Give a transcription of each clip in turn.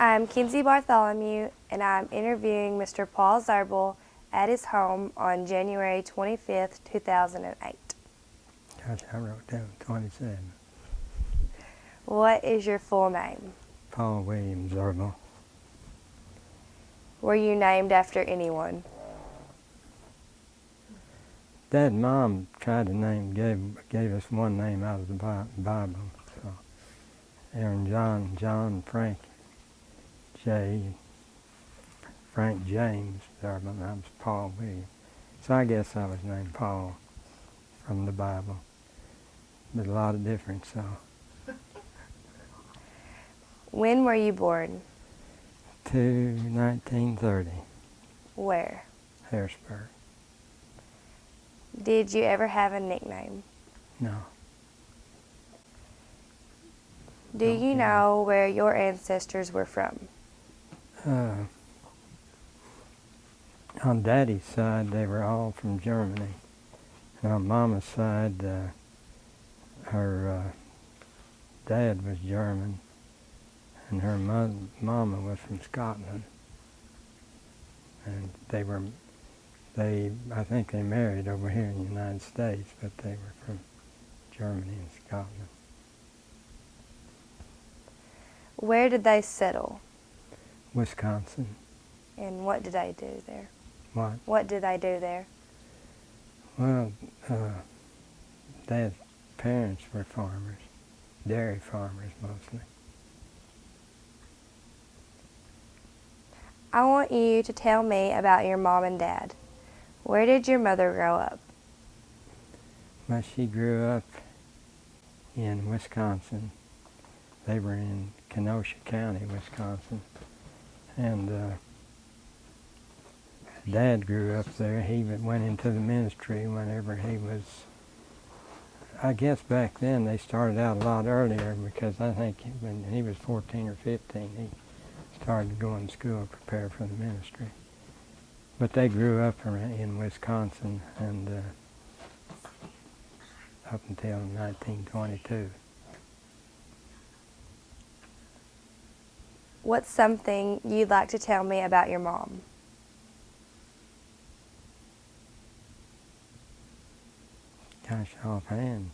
I'm Kinsey Bartholomew, and I'm interviewing Mr. Paul Zirbel at his home on January 25th, 2008. Gosh, I wrote down 27. What is your full name? Paul Williams Zirbel. Were you named after anyone? Dad and Mom tried to name, gave us one name out of the Bible. So, Aaron John, Frank James Zirbel, and I was Paul Williams. So I guess I was named Paul from the Bible. But a lot of difference, so. When were you born? To 1930, Where? Harrisburg. Did you ever have a nickname? No. Do you know where your ancestors were from? On Daddy's side, they were all from Germany. And on Mama's side, her dad was German, and her mama was from Scotland. And I think they married over here in the United States, but they were from Germany and Scotland. Where did they settle? Wisconsin. And what did they do there? What? What did they do there? Well, Dad's parents were farmers, dairy farmers mostly. I want you to tell me about your mom and dad. Where did your mother grow up? Well, she grew up in Wisconsin. They were in Kenosha County, Wisconsin. And Dad grew up there. He went into the ministry whenever he was, I guess back then they started out a lot earlier, because I think when he was 14 or 15, he started going to school to prepare for the ministry. But they grew up in Wisconsin and up until 1922. What's something you'd like to tell me about your mom? Gosh, offhand,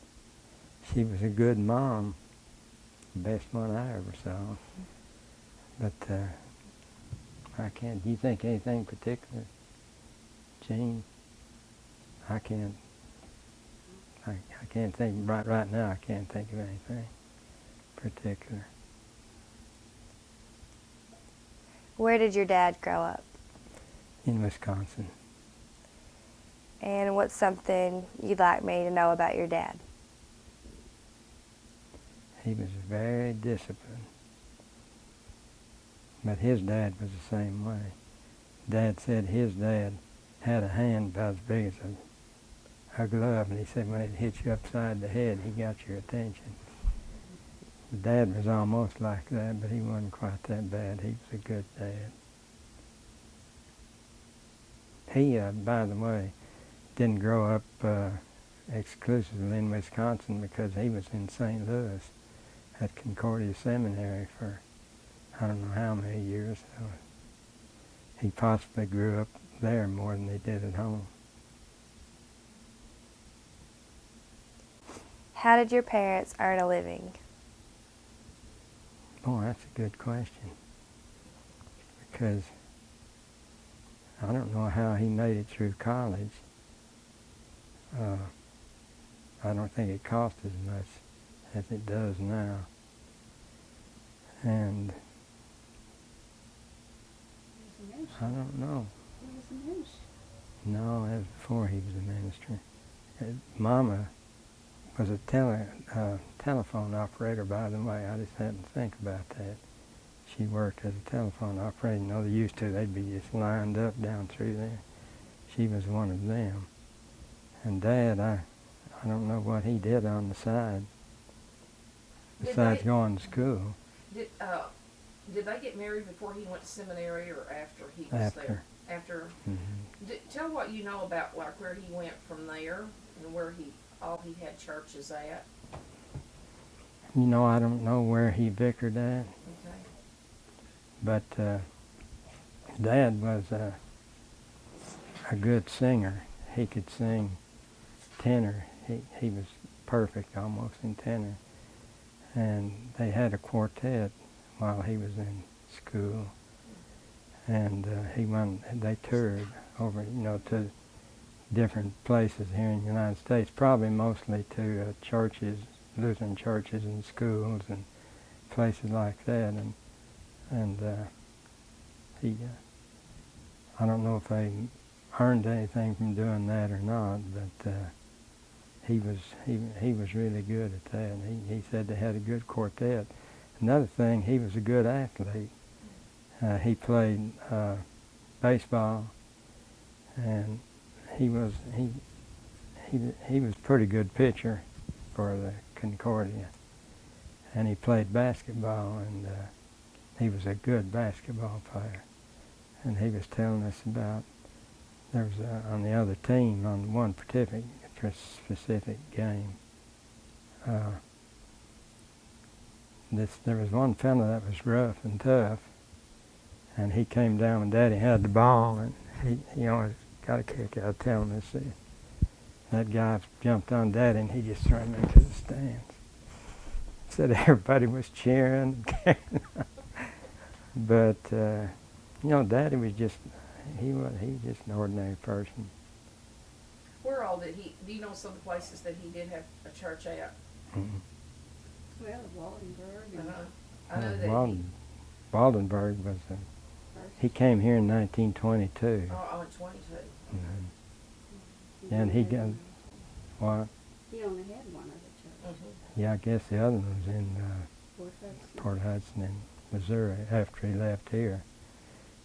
she was a good mom, the best one I ever saw. But I can't. Do you think anything particular, Gene? I can't think right now. I can't think of anything particular. Where did your dad grow up? In Wisconsin. And what's something you'd like me to know about your dad? He was very disciplined. But his dad was the same way. Dad said his dad had a hand about as big as a glove, and he said when it hit you upside the head, he got your attention. Dad was almost like that, but he wasn't quite that bad. He was a good dad. He, by the way, didn't grow up exclusively in Wisconsin, because he was in St. Louis at Concordia Seminary for I don't know how many years. So he possibly grew up there more than he did at home. How did your parents earn a living? Boy, that's a good question. Because I don't know how he made it through college. I don't think it cost as much as it does now. And I don't know. He was a minister. No, that was before he was a minister. Mama was a telephone operator, by the way. I just happened to think about that. She worked as a telephone operator. You know, they used to. They'd be just lined up down through there. She was one of them. And Dad, I don't know what he did on the side, besides going to school. Did they get married before he went to seminary or after he was there? After. Mm-hmm. Tell what you know about like where he went from there and where he had churches at. You know, I don't know where he vicared at. Okay. But Dad was a good singer. He could sing tenor. He was perfect almost in tenor. And they had a quartet while he was in school. And they toured over, to different places here in the United States, probably mostly to churches, Lutheran churches and schools and places like that. And he, I don't know if they earned anything from doing that or not, but he was really good at that. And he said they had a good quartet. Another thing, he was a good athlete. He played baseball, and he was a pretty good pitcher for the Concordia. And he played basketball, and he was a good basketball player. And he was telling us about, there was on the other team, on one specific game, there was one fellow that was rough and tough, and he came down when Daddy had the ball, and he always got a kick out of telling us that guy jumped on Daddy, and he just threw him into the stands. Said everybody was cheering. But Daddy was just just an ordinary person. Where all did he? Do you know some of the places that he did have a church at? Mm-hmm. Well, Waldenburg. I know that Waldenburg was. He came here in 1922. Oh, in 22. Mm-hmm. And he got what? He only had one other church. Mm-hmm. Yeah, I guess the other one was in Port Hudson in Missouri after he left here.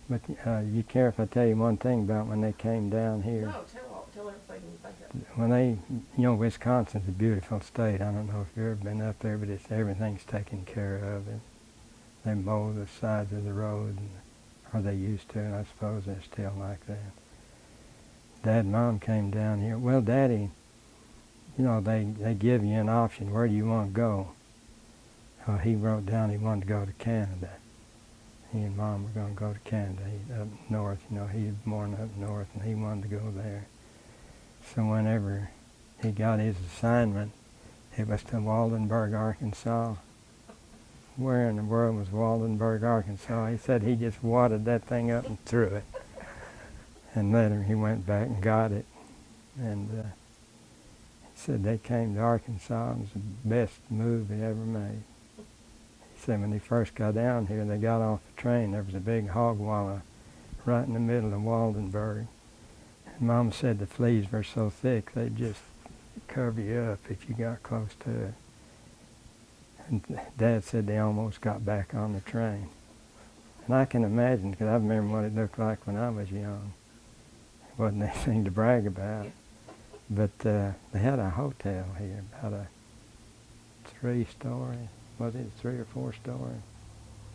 But you care if I tell you one thing about when they came down here? No, tell everything you think of. When Wisconsin's a beautiful state. I don't know if you've ever been up there, but everything's taken care of. And they mow the sides of the road, or they used to, and I suppose they're still like that. Dad and Mom came down here. Well, Daddy, they give you an option. Where do you want to go? He wrote down he wanted to go to Canada. He and Mom were going to go to Canada, up north. He was born up north, and he wanted to go there. So whenever he got his assignment, it was to Waldenburg, Arkansas. Where in the world was Waldenburg, Arkansas? He said he just wadded that thing up and threw it. And later he went back and got it. And he said they came to Arkansas. It was the best move he ever made. He said when he first got down here, they got off the train. There was a big hog wallow right in the middle of Waldenburg. And Mom said the fleas were so thick they'd just cover you up if you got close to it. And Dad said they almost got back on the train. And I can imagine, because I remember what it looked like when I was young. It wasn't anything to brag about. But they had a hotel here, about a 3-story, was it 3 or 4 story?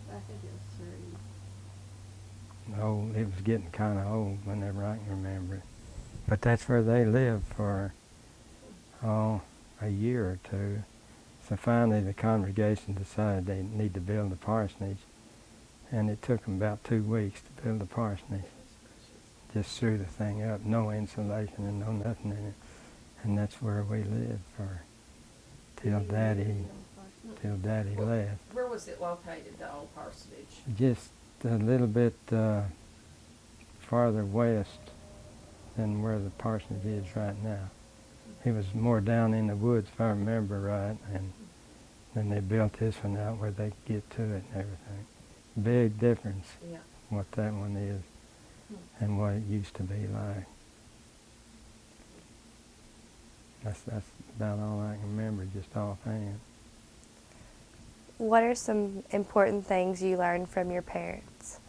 I think it was 3. No, it was getting kind of old whenever I can remember it. But that's where they lived for, a year or two. So finally the congregation decided they need to build a parsonage. And it took them about 2 weeks to build a parsonage. Just threw the thing up, no insulation and no nothing in it. And that's where we lived till Daddy left. Where was it located, the old parsonage? Just a little bit farther west than where the parsonage is right now. It was more down in the woods, if I remember right, and then they built this one out where they could get to it and everything. Big difference, Yeah. what that one is and what it used to be like. That's about all I can remember, just offhand. What are some important things you learned from your parents?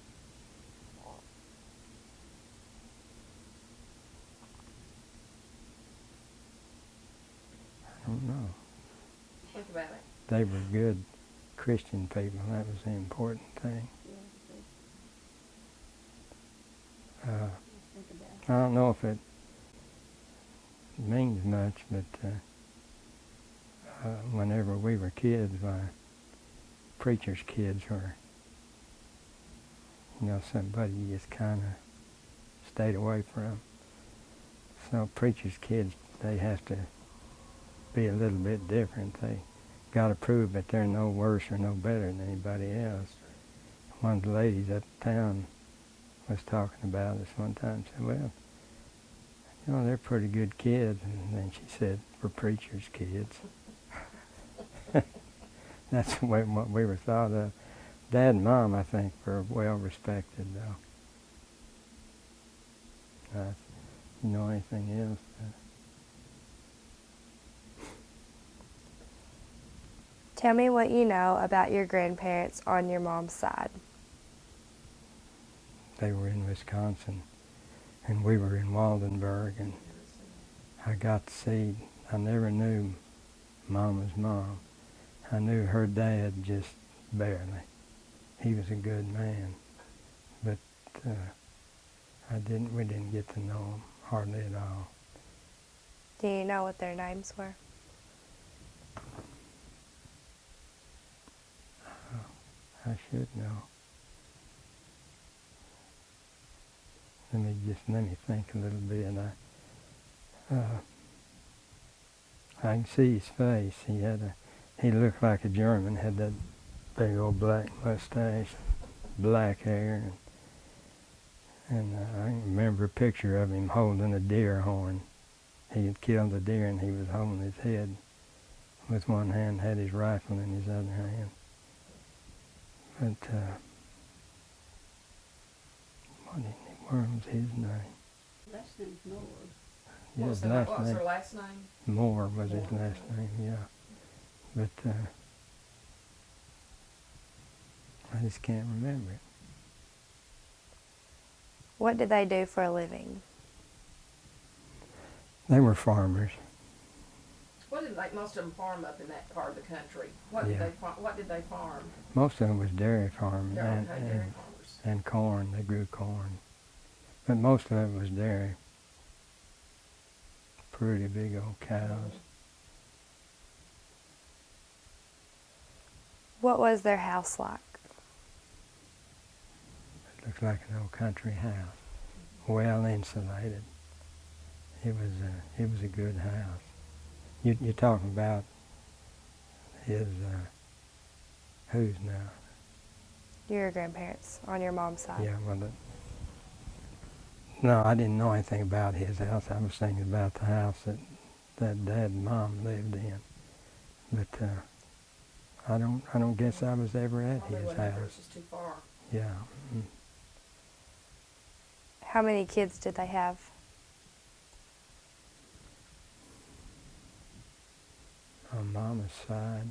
I don't know. Think about it. They were good Christian people. That was the important thing. Think about I don't know if it means much, but whenever we were kids, my preacher's kids were somebody you just kind of stayed away from. So preachers' kids, they have to be a little bit different. They got to prove that they're no worse or no better than anybody else. One of the ladies uptown was talking about us one time, said, well, they're pretty good kids. And then she said, for preachers' kids. That's what we were thought of. Dad and Mom, I think, were well respected, though. You know anything else? Tell me what you know about your grandparents on your mom's side. They were in Wisconsin, and we were in Waldenburg, and I got to see, I never knew Mama's mom. I knew her dad just barely. He was a good man, but we didn't get to know him hardly at all. Do you know what their names were? I should know. Let me think a little bit. I can see his face. He looked like a German. Had that big old black mustache, black hair, and I remember a picture of him holding a deer horn. He had killed a deer and he was holding his head with one hand, had his rifle in his other hand. But what in the world was his name? Last name's Moore. Yeah, What was her last name? Moore was his last name, yeah. But I just can't remember it. What did they do for a living? They were farmers. What did most of them farm up in that part of the country? What did they farm? Most of them was dairy farming Dairy farmers. and corn. They grew corn. But most of it was dairy. Pretty big old cows. What was their house like? It looked like an old country house, well insulated. It was a good house. You're talking about his whose now? Your grandparents on your mom's side. Yeah, well, no, I didn't know anything about his house. I was thinking about the house that Dad and Mom lived in. But I don't guess I was ever at his house. It's just too far. Yeah. How many kids did they have? On Mama's side,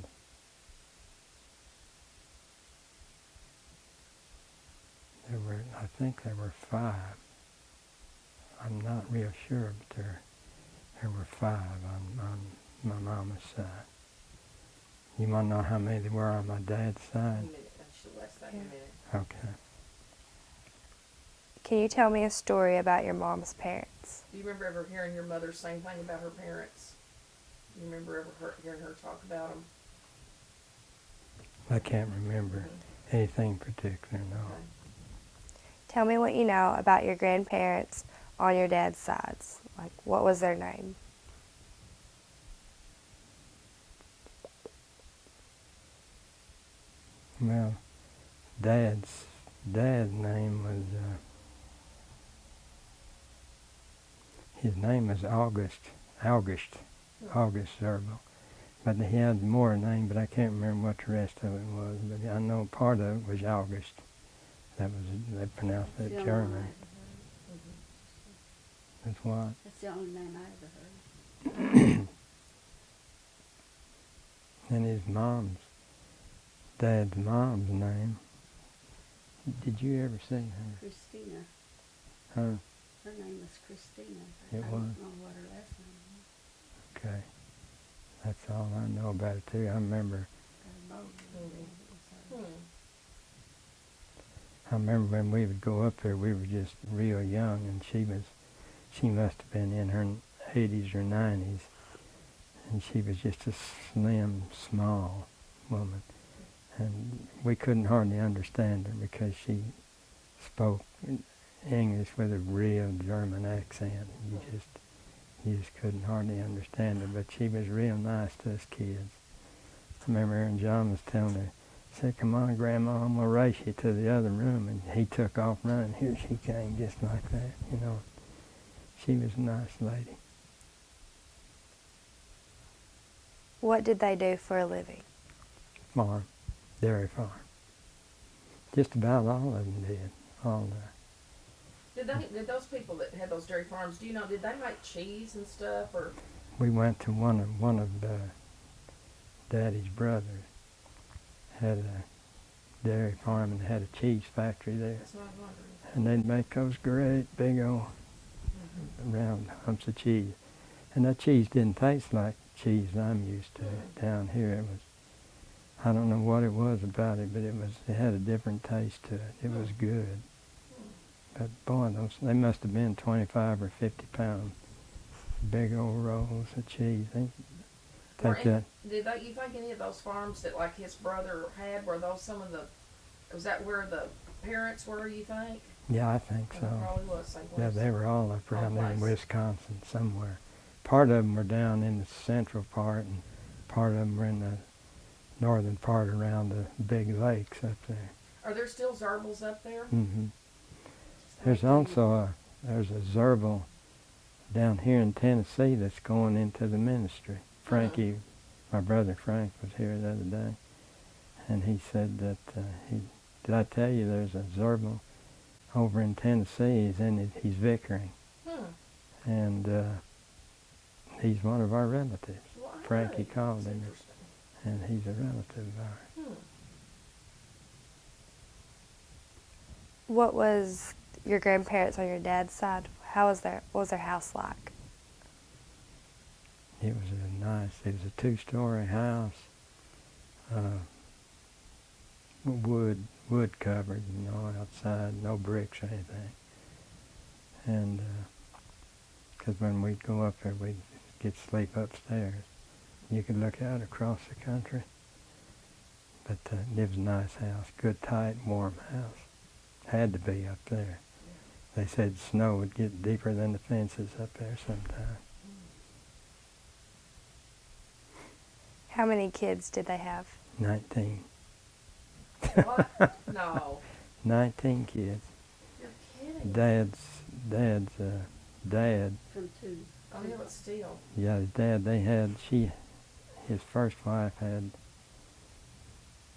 I think there were 5. I'm not real sure, but there were 5 on my Mama's side. You want to know how many there were on my dad's A side? minute. Less than a minute. Okay. Can you tell me a story about your mom's parents? Do you remember ever hearing your mother say anything about her parents? Do you remember ever hearing her talk about them? I can't remember anything particular, no. Okay. Tell me what you know about your grandparents on your dad's sides. Like, what was their name? Well, Dad's name was, his name was August Zirbel. But he had more name, but I can't remember what the rest of it was. But I know part of it was August. They pronounced that German. That's what? That's the only name I ever heard. And Dad's mom's name. Did you ever see her? Christina. Huh? Her name was Christina. It I was? don't know what her last name was. Okay. That's all I know about it too. I remember when we would go up there, we were just real young, and she must have been in her 80s or 90s, and she was just a slim, small woman, and we couldn't hardly understand her because spoke English with a real German accent. You just couldn't hardly understand her, but she was real nice to us kids. I remember Aaron John was telling her, said, "Come on, Grandma, I'm going to race you to the other room." And he took off running. Here she came, just like that, you know. She was a nice lady. What did they do for a living? Farm, dairy farm. Just about all of them did. All Did those people that had those dairy farms, do you know, did they make cheese and stuff, or? We went to one of Daddy's brothers had a dairy farm and had a cheese factory there. That's what I was wondering. And they'd make those great big old round humps of cheese. And that cheese didn't taste like cheese I'm used to down here. It was, I don't know what it was about it, but it had a different taste to it. It was good. But boy, they must have been 25 or 50 pound big old rolls of cheese. Take that. Did you think any of those farms that like his brother had, were those some of the, was that where the parents were, you think? Yeah, I think so. Probably was someplace. Yeah, they were all up around there in Someplace. Wisconsin somewhere. Part of them were down in the central part, and part of them were in the northern part around the big lakes up there. Are there still Zirbels up there? Hmm There's also there's a Zirbel down here in Tennessee that's going into the ministry. Frankie, my brother Frank, was here the other day, and he said that did I tell you there's a Zirbel over in Tennessee? He's vicaring, and he's one of our relatives. Well, Frankie that's called him, interesting. and he's a relative of ours. What was your grandparents on your dad's side? What was their house like? It was it was a 2-story house, wood covered, you know, outside, no bricks or anything. And because when we'd go up there, we'd get sleep upstairs. You could look out across the country. But it was a nice house, good, tight, warm house. Had to be up there. They said snow would get deeper than the fences up there sometime. How many kids did they have? 19. What? No. 19 kids. You're kidding. Dad's dad, From two. Oh, yeah, but still. yeah, his dad, his first wife had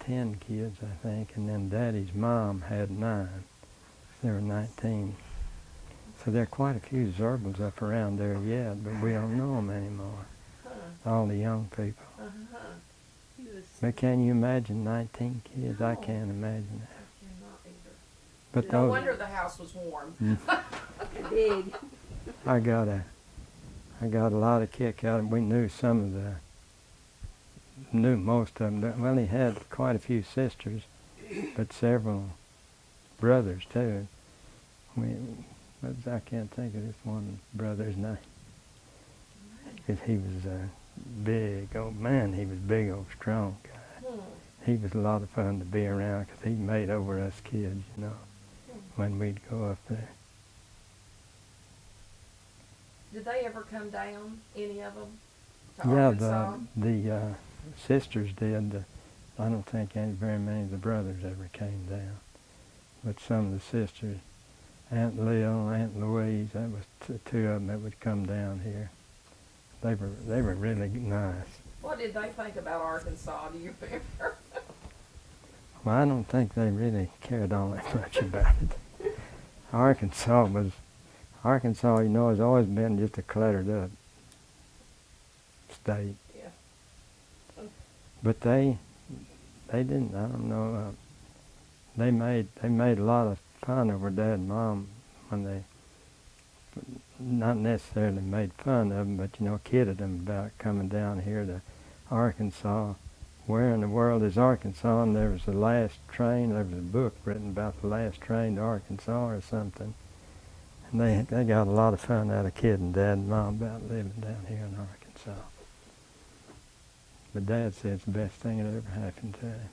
10 kids, I think, and then Daddy's mom had 9. There were 19. So there are quite a few Zirbels up around there yet, but we don't know them anymore. All the young people. He was But can you imagine 19 kids? I No. can't imagine that. I cannot either. But No those, wonder the house was warm. big. I got a lot of kick out of it. We knew most of them. Well, he had quite a few sisters, but several brothers too. But I can't think of this one brother's name. 'Cause he was a big old man. He was a big old strong guy. He was a lot of fun to be around because he made over us kids, you know, when we'd go up there. Did they ever come down, any of them, to Yeah, Arkansas? the sisters did. I don't think very many of the brothers ever came down, but some of the sisters, Aunt Lil, Aunt Louise, that was two of them that would come down here. They were really nice. What did they think about Arkansas? Do you remember? Well, I don't think they really cared all that much about it. Arkansas, you know, has always been just a cluttered up state. Yeah. But they didn't. I don't know. They made a lot of fun over Dad and Mom when they not necessarily made fun of them, but you know, kidded them about coming down here to Arkansas. Where in the world is Arkansas? And there was the last train. There was a book written about the last train to Arkansas or something. And they got a lot of fun out of kidding Dad and Mom about living down here in Arkansas. But Dad said it's the best thing that ever happened to him.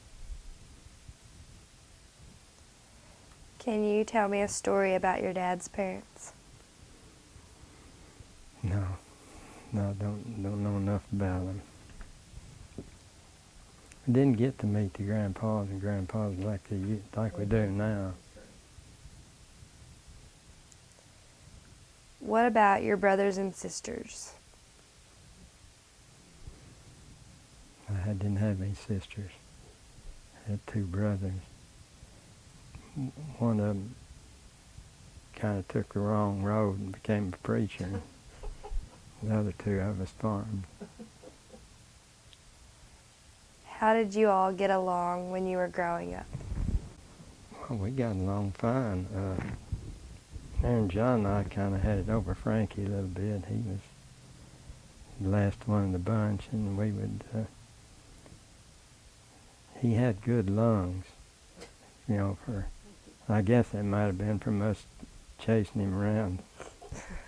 Can you tell me a story about your dad's parents? No, I don't know enough about them. I didn't get to meet the grandpas and grandpas like we do now. What about your brothers and sisters? I didn't have any sisters. I had two brothers. One of them kind of took the wrong road and became a preacher. The other two of us farmed. How did you all get along when you were growing up? Well, we got along fine. Aaron John and I kind of had it over Frankie a little bit. He was the last one in the bunch, and we would. He had good lungs, I guess that might have been from us chasing him around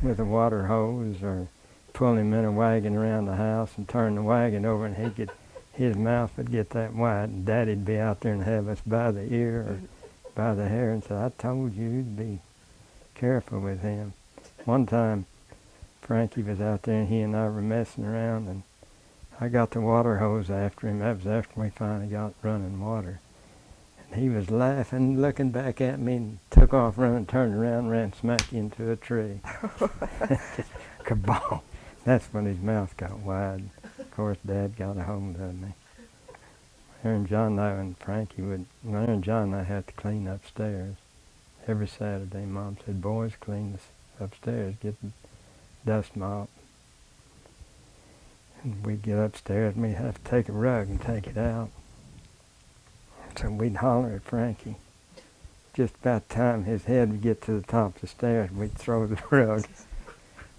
with a water hose or pulling him in a wagon around the house and turning the wagon over, and his mouth would get that wide, and Daddy'd be out there and have us by the ear or by the hair and say, "I told you to be careful with him." One time, Frankie was out there and he and I were messing around, and I got the water hose after him. That was after we finally got running water. And he was laughing, looking back at me, and took off running, turned around, ran smack into a tree. Just kabong. That's when his mouth got wide. Of course, Dad got a hold of me. Aaron John and I and Frankie Aaron John and I had to clean upstairs. Every Saturday, Mom said, "Boys, clean this upstairs, get the dust mop." And we'd get upstairs and we'd have to take a rug and take it out. So we'd holler at Frankie. Just about the time his head would get to the top of the stairs, we'd throw the rug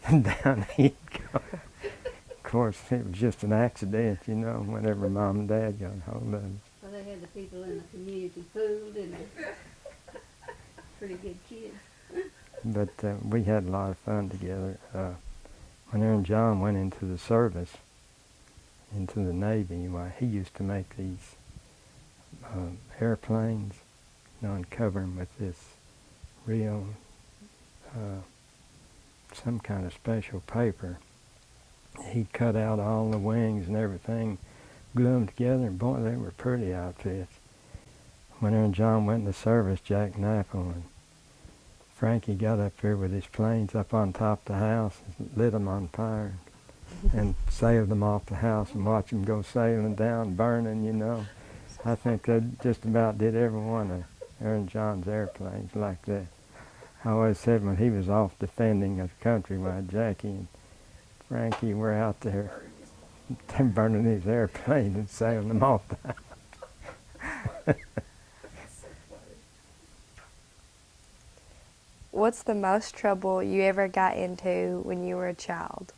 and down he'd go. Of course, it was just an accident, whenever Mom and Dad got hold of us. Well, they had the people in the community fooled, and they're pretty good kids. But we had a lot of fun together. When Aaron John went into the service, into the Navy, he used to make these airplanes, and cover them with this real, some kind of special paper. He'd cut out all the wings and everything, glue them together, and boy, they were pretty outfits. When Aaron John went in the service, Jack Knappel and Frankie got up there with his planes up on top of the house and lit them on fire and sailed them off the house and watched them go sailing down, burning, I think they just about did every one of Aaron John's airplanes like that. I always said when he was off defending the country while Jackie and Frankie were out there burning his airplane and sailing them off the house. What's the most trouble you ever got into when you were a child?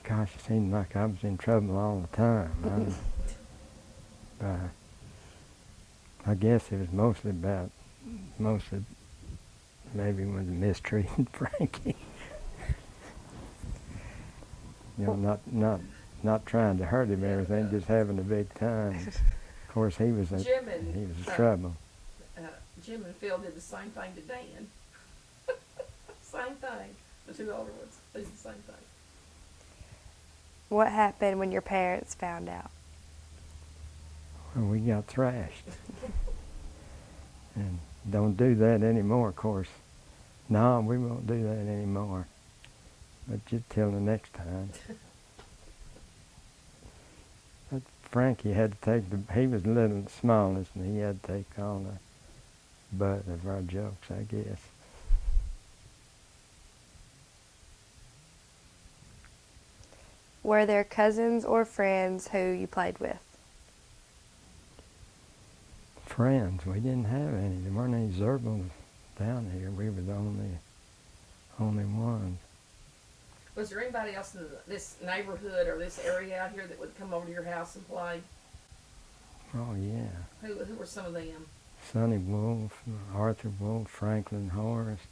Gosh, it seemed like I was in trouble all the time. I guess it was mostly maybe when mistreating Frankie. Not trying to hurt him or everything, just having a big time. Of course, he was a trouble. Jim and Phil did the same thing to Dan. Same thing. The two older ones did the same thing. What happened when your parents found out? Well, we got thrashed. And don't do that anymore, of course. No, we won't do that anymore. But just till the next time. But Frankie had to take he was a little smallest, and he had to take all the butt of our jokes, I guess. Were there cousins or friends who you played with? Friends, we didn't have any. There weren't any Zirbels down here. We were the only ones. Was there anybody else in this neighborhood or this area out here that would come over to your house and play? Oh, yeah. Who were some of them? Sonny Wolf, Arthur Wolf, Franklin Horace.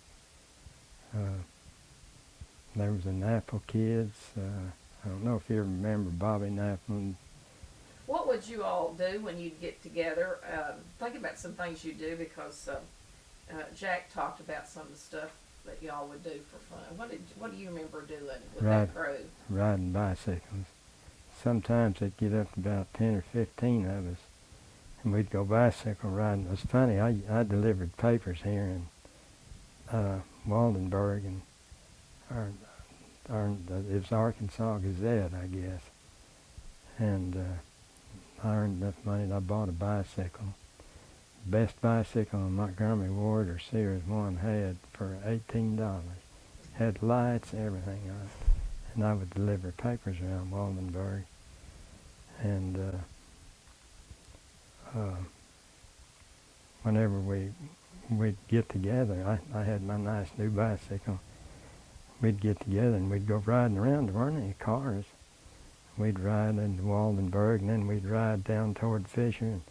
There was the Knappel kids. I don't know if you remember Bobby Knappel. What what would you all do when you'd get together? Think about some things you do because Jack talked about some of the stuff that y'all would do for fun. What do you remember doing with that crew? Riding bicycles. Sometimes they'd get up to about 10 or 15 of us, and we'd go bicycle riding. It was funny, I delivered papers here in Waldenburg, and it was Arkansas Gazette, I guess. And I earned enough money and I bought a bicycle. Best bicycle in Montgomery Ward or Sears 1 had for $18. Had lights, everything on it. And I would deliver papers around Waldenburg. And whenever we'd get together, I had my nice new bicycle. We'd get together and we'd go riding around. There weren't any cars. We'd ride into Waldenburg, and then we'd ride down toward Fisher. And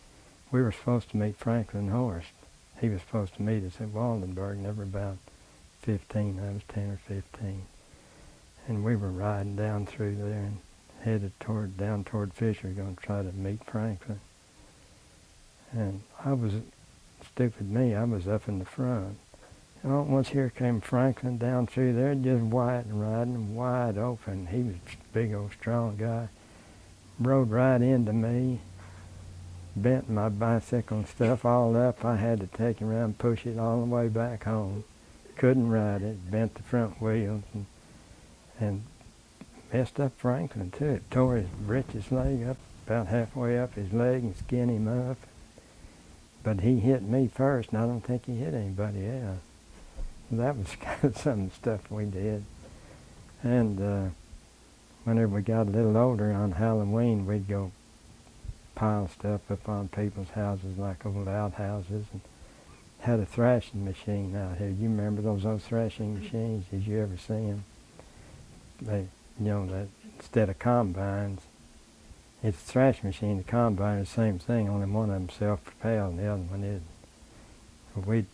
we were supposed to meet Franklin Horst. He was supposed to meet us at Waldenburg, and there were about 15, I was 10 or 15. And we were riding down through there and headed down toward Fisher, going to try to meet Franklin. And I was, stupid me, I was up in the front. And all at once here came Franklin down through there, just white and riding, wide open. He was a big old strong guy. Rode right into me, bent my bicycle and stuff all up. I had to take him around, push it all the way back home. Couldn't ride it, bent the front wheels, and messed up Franklin too. It tore his breeches leg up, about halfway up his leg, and skinned him up. But he hit me first, and I don't think he hit anybody else. That was kind of some of the stuff we did. And whenever we got a little older on Halloween, we'd go pile stuff up on people's houses like old outhouses, and had a thrashing machine out here. You remember those old thrashing machines? Did you ever see them? They, that instead of combines, it's a thrashing machine. The combine is the same thing, only one of them self-propelled and the other one isn't. So we'd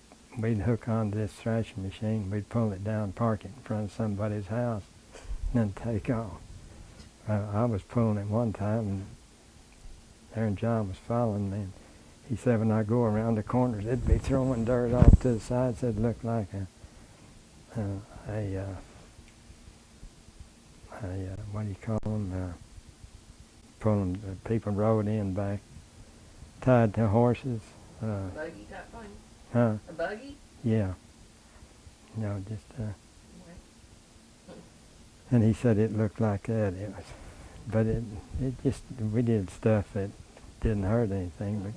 hook onto this thrashing machine, we'd pull it down, park it in front of somebody's house, and then take off. I was pulling it one time, and Aaron John was following me. And he said when I go around the corners, it'd be throwing dirt off to the sides. It'd look like what do you call them? Pulling people rode in back, tied to horses. Buggy type thing? Huh? A buggy? Yeah. Just. And he said it looked like that. It was, but it just, we did stuff that didn't hurt anything, but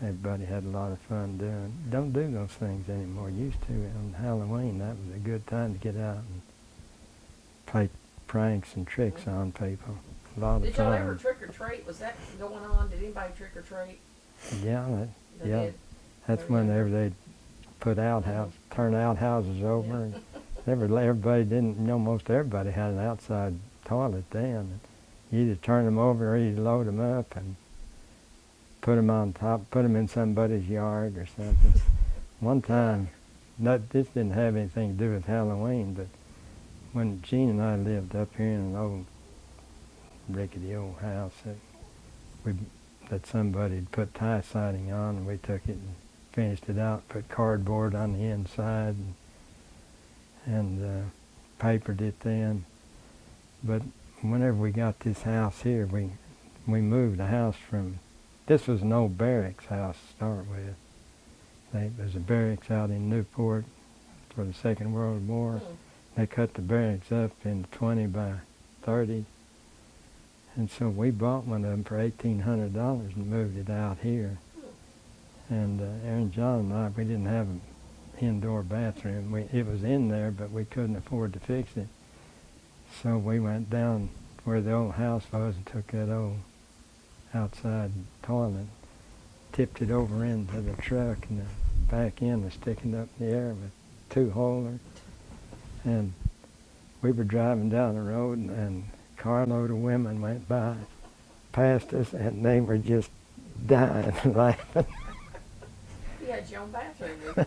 everybody had a lot of fun doing. Don't do those things anymore. Used to on Halloween. That was a good time to get out and play pranks and tricks on people. A lot of fun. Did y'all ever trick or treat? Was that going on? Did anybody trick or treat? Yeah, They yeah. did. That's whenever they'd put turn outhouses over, and everybody didn't. Most everybody had an outside toilet then. You either turn them over or you load them up and put them on top, put them in somebody's yard or something. One time, this didn't have anything to do with Halloween, but when Gene and I lived up here in an old rickety old house that somebody had put tie siding on, and we took it and finished it out, put cardboard on the inside, and papered it then. But whenever we got this house here, we moved the house from, this was an old barracks house to start with. There's a barracks out in Newport for the Second World War. They cut the barracks up into 20 by 30. And so we bought one of them for $1,800 and moved it out here. And Aaron John and I, we didn't have an indoor bathroom. It was in there, but we couldn't afford to fix it. So we went down where the old house was and took that old outside toilet, tipped it over into the truck, and the back end was sticking up in the air with two-holer. And we were driving down the road, and a carload of women went by, past us, and they were just dying laughing. You had your own bathroom with you.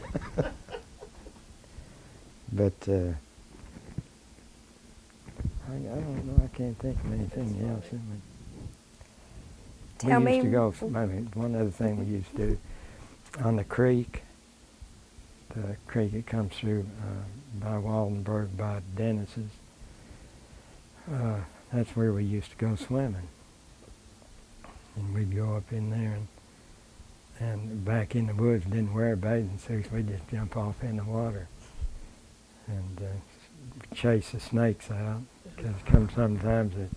But I don't know. I can't think of anything else. Tell we used to me- go, one other thing we used to do, on the creek that comes through by Waldenburg, by Dennis's, that's where we used to go swimming. And we'd go up in there and back in the woods, didn't wear bathing suits, we'd just jump off in the water and chase the snakes out, because sometimes the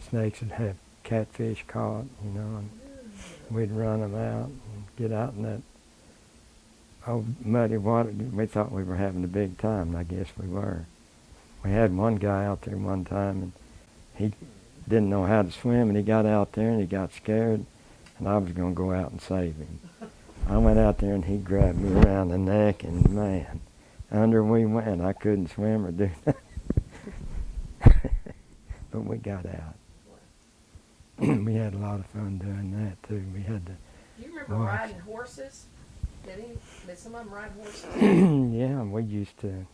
snakes would have catfish caught, you know, and we'd run them out and get out in that old muddy water. We thought we were having a big time, and I guess we were. We had one guy out there one time, and he didn't know how to swim, and he got out there and he got scared, and I was going to go out and save him. I went out there and he grabbed me around the neck, and man, under we went. I couldn't swim or do that. But we got out. We had a lot of fun doing that too. We had to. Do you remember riding horses? Did some of them ride horses? Yeah, we used to.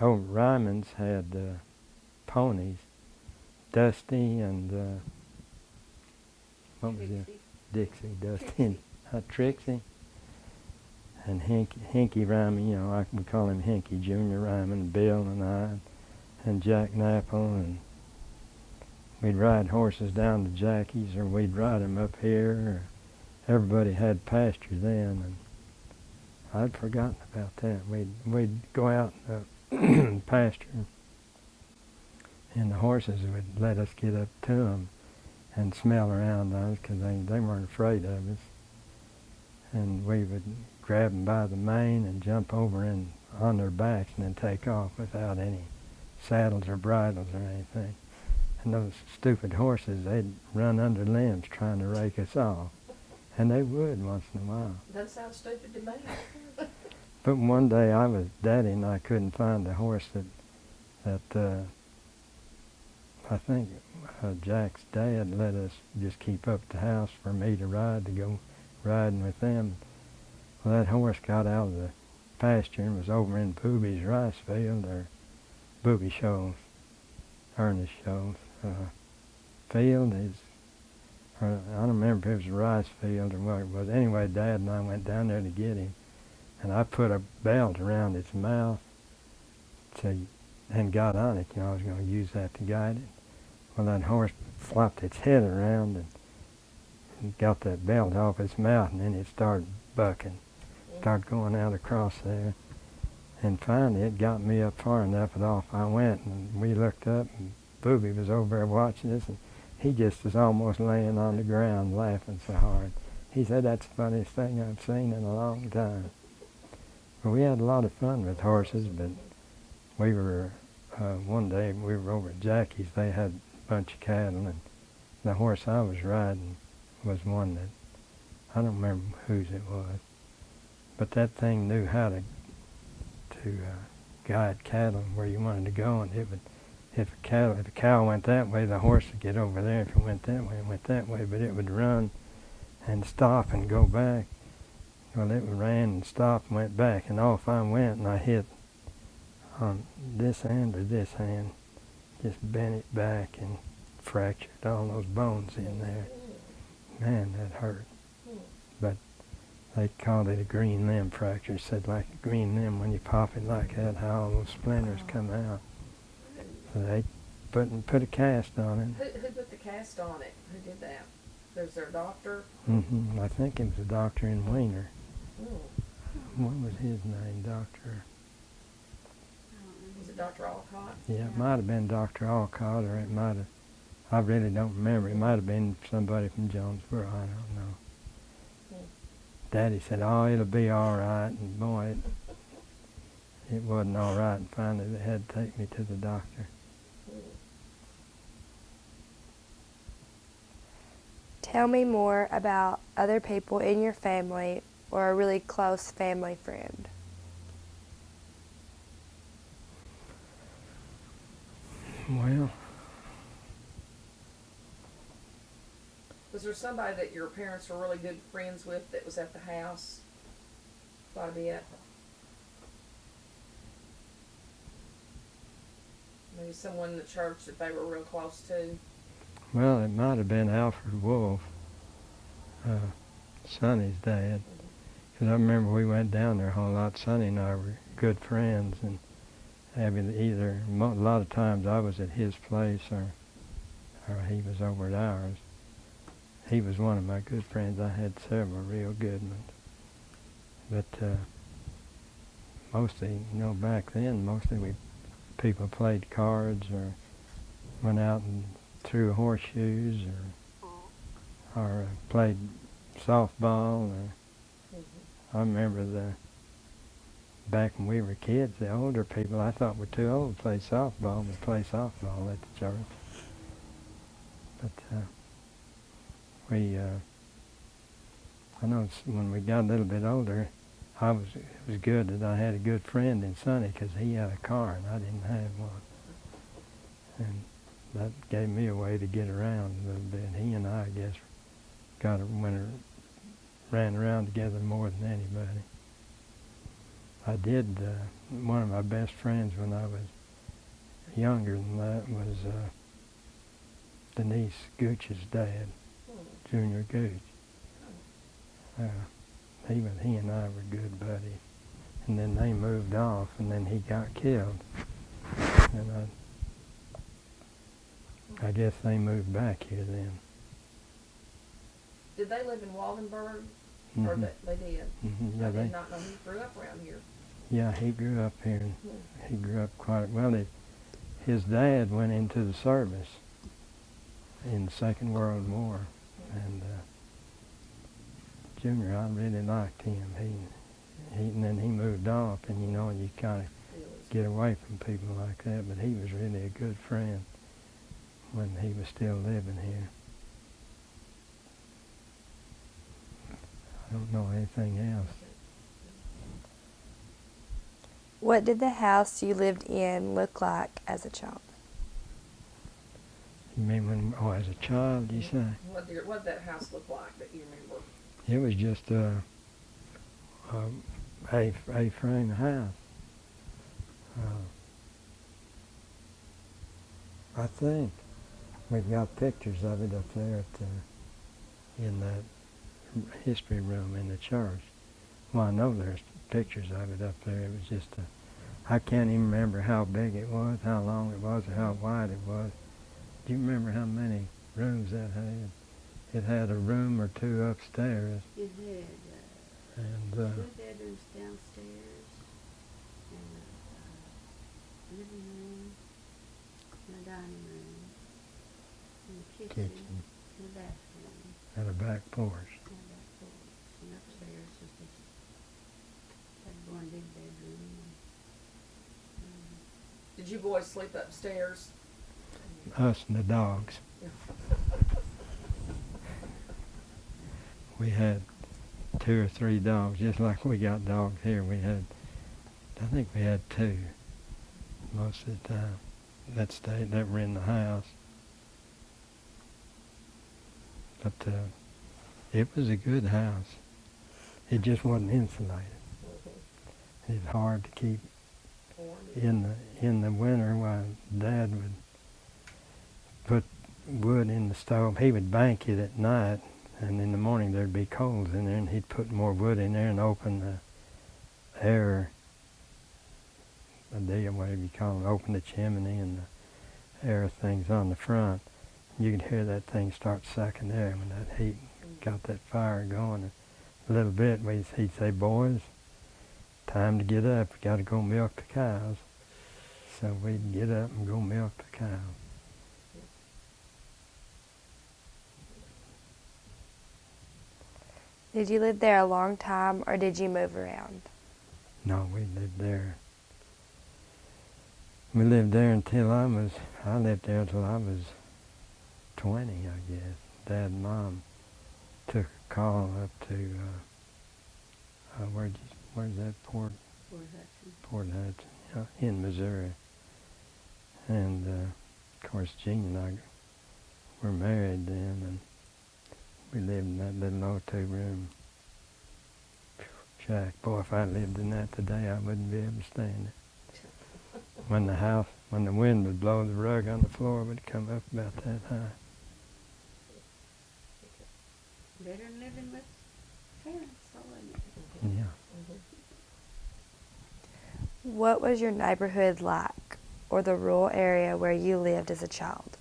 Ryman's had ponies. Dusty and what was it? Dixie, Dusty, and Trixie, and Hinky Ryman. You know, we call him Hinky Junior Ryman. Bill and I, and Jack Napple, and we'd ride horses down to Jackie's, or we'd ride them up here. Everybody had pasture then, and I'd forgotten about that. We'd go out in pasture, and the horses would let us get up to them and smell around us, because they weren't afraid of us. And we would grab them by the mane and jump over in on their backs and then take off without any saddles or bridles or anything. And those stupid horses, they'd run under limbs trying to rake us off. And they would once in a while. Doesn't sound stupid to me. But one day I was Daddy, and I couldn't find a horse that I think Jack's dad let us just keep up at the house for me to ride, to go riding with them. Well, that horse got out of the pasture and was over in Booby's rice field, or Booby Shoals, Ernest Shoals field. I don't remember if it was a rice field or what it was. Anyway, Dad and I went down there to get him, and I put a belt around its mouth and got on it. You know, I was going to use that to guide it. Well, that horse flopped its head around and got that belt off its mouth, and then it started bucking, started going out across there. And finally, it got me up far enough, and off I went, and we looked up, and Booby was over there watching us, and he just was almost laying on the ground laughing so hard. He said, "That's the funniest thing I've seen in a long time." Well, we had a lot of fun with horses, but we were, one day we were over at Jackie's. They had a bunch of cattle, and the horse I was riding was one that, I don't remember whose it was, but that thing knew how to guide cattle where you wanted to go, and it would, if a cow went that way, the horse would get over there. If it went that way, it went that way, but it would run and stop and go back. Well, it ran and stopped and went back, and off I went, and I hit on this hand or this hand, just bent it back and fractured all those bones in there. Man, that hurt. But they called it a green limb fracture. Said like a green limb, when you pop it like that, how all those splinters come out. So they put a cast on it. Who put the cast on it? Who did that? There's their doctor? I think it was a doctor in Wiener. Mm. What was his name? Doctor? Was it Dr. Alcott? Yeah, it might have been Dr. Alcott, or it might have, I really don't remember. It might have been somebody from Jonesboro, I don't know. Daddy said, "Oh, it'll be all right," and boy, it wasn't all right, and finally they had to take me to the doctor. Tell me more about other people in your family or a really close family friend. Well, Was there somebody that your parents were really good friends with that was at the house quite a bit? Maybe someone in the church that they were real close to? Well, it might have been Alfred Wolf, Sonny's dad. Because I remember we went down there a whole lot. Sonny and I were good friends, and having a lot of times I was at his place or he was over at ours. He was one of my good friends. I had several real good ones. But mostly, back then, people played cards or went out and threw horseshoes or played softball. I remember back when we were kids, the older people I thought were too old to play softball would play softball at the church. But I know when we got a little bit older, it was good that I had a good friend in Sonny because he had a car and I didn't have one. And that gave me a way to get around a little bit. He and I guess, ran around together more than anybody. I did, one of my best friends when I was younger than that was Denise Gooch's dad, Junior Gooch. He and I were good buddies. And then they moved off, and then he got killed. And I guess they moved back here then. Did they live in Waldenburg? Mm-hmm. Or they did? Mm-hmm. Yeah, I did not know he grew up around here. Yeah, he grew up here. He grew up quite well. His dad went into the service in the Second World War, and Junior, I really liked him. And then he moved off, and you kind of get away from people like that. But he was really a good friend when he was still living here. I don't know anything else. What did the house you lived in look like as a child? You mean as a child, you say? What did that house look like that you remember? It was just a frame house. I think we've got pictures of it up there in that history room in the church. Well, I know there's pictures of it up there. It was just I can't even remember how big it was, how long it was, or how wide it was. Do you remember how many rooms that had? It had a room or two upstairs. It had And 2 bedrooms downstairs, and a living room, and a dining room, and a kitchen, and a bathroom, and a back porch. and a back porch, and upstairs just had one big bedroom. Did you boys sleep upstairs? Us and the dogs. We had 2 or 3 dogs, just like we got dogs here. I think we had 2 most of the time that were in the house. But it was a good house. It just wasn't insulated. It's hard to keep in the winter while Dad would put wood in the stove. He would bank it at night, and in the morning there'd be coals in there, and he'd put more wood in there and open the air, whatever you call it, open the chimney and the air things on the front. You could hear that thing start sucking air when that heat got that fire going. A little bit, he'd say, "Boys, time to get up. We got to go milk the cows." So we'd get up and go milk the cows. Did you live there a long time, or did you move around? No, we lived there. We lived there until I lived there until I was 20, I guess. Dad and Mom took a call up to, where's that port? Port Hudson, in Missouri. And, of course, Jean and I were married then, and we lived in that little old 2-room shack. Boy, if I lived in that today, I wouldn't be able to stand it. When the wind would blow, the rug on the floor would come up about that high. Better than living with parents, so wasn't it? Yeah. What was your neighborhood like, or the rural area where you lived as a child?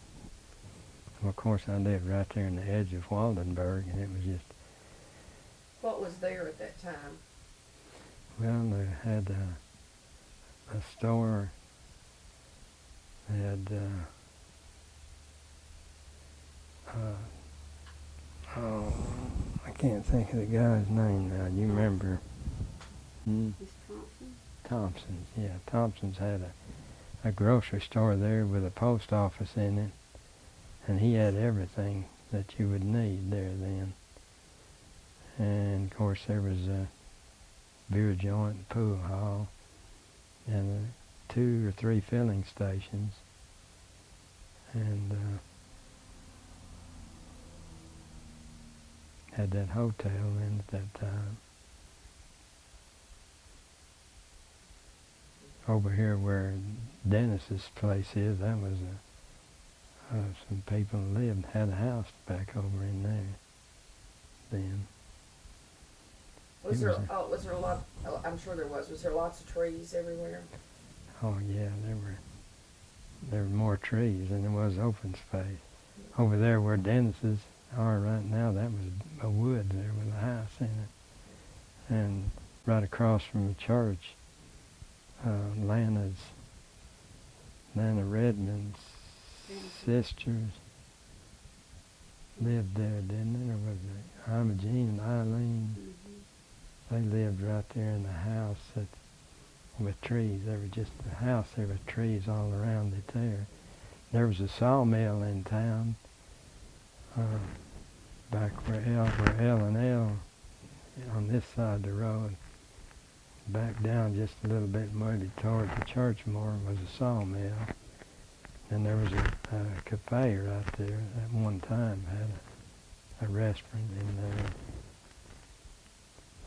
Well, of course, I lived right there on the edge of Waldenburg, and it was just, What was there at that time? well, they had a store. They had, oh, I can't think of the guy's name now. You remember? Hmm? Miss Thompson? Thompson's, yeah. Thompson's had a grocery store there with a post office in it, and he had everything that you would need there then. And of course there was a beer joint, pool hall, and 2 or 3 filling stations, and had that hotel in at that time. Over here where Dennis's place is, that was some people lived, had a house back over in there then. Was It there, was was there a lot, I'm sure there was there lots of trees everywhere? Oh yeah, there were more trees than there was open space. Over there where Dennis's are right now, that was a wood there with a house in it. And right across from the church, Lana Redmond's sisters lived there, didn't they? Or was it Imogene and Eileen? Mm-hmm. They lived right there in the house with trees. There was just a house there with trees all around it there. There was a sawmill in town, back where L and L, on this side of the road. Back down just a little bit maybe toward the church more was a sawmill. And there was a cafe right there at one time, had a restaurant in there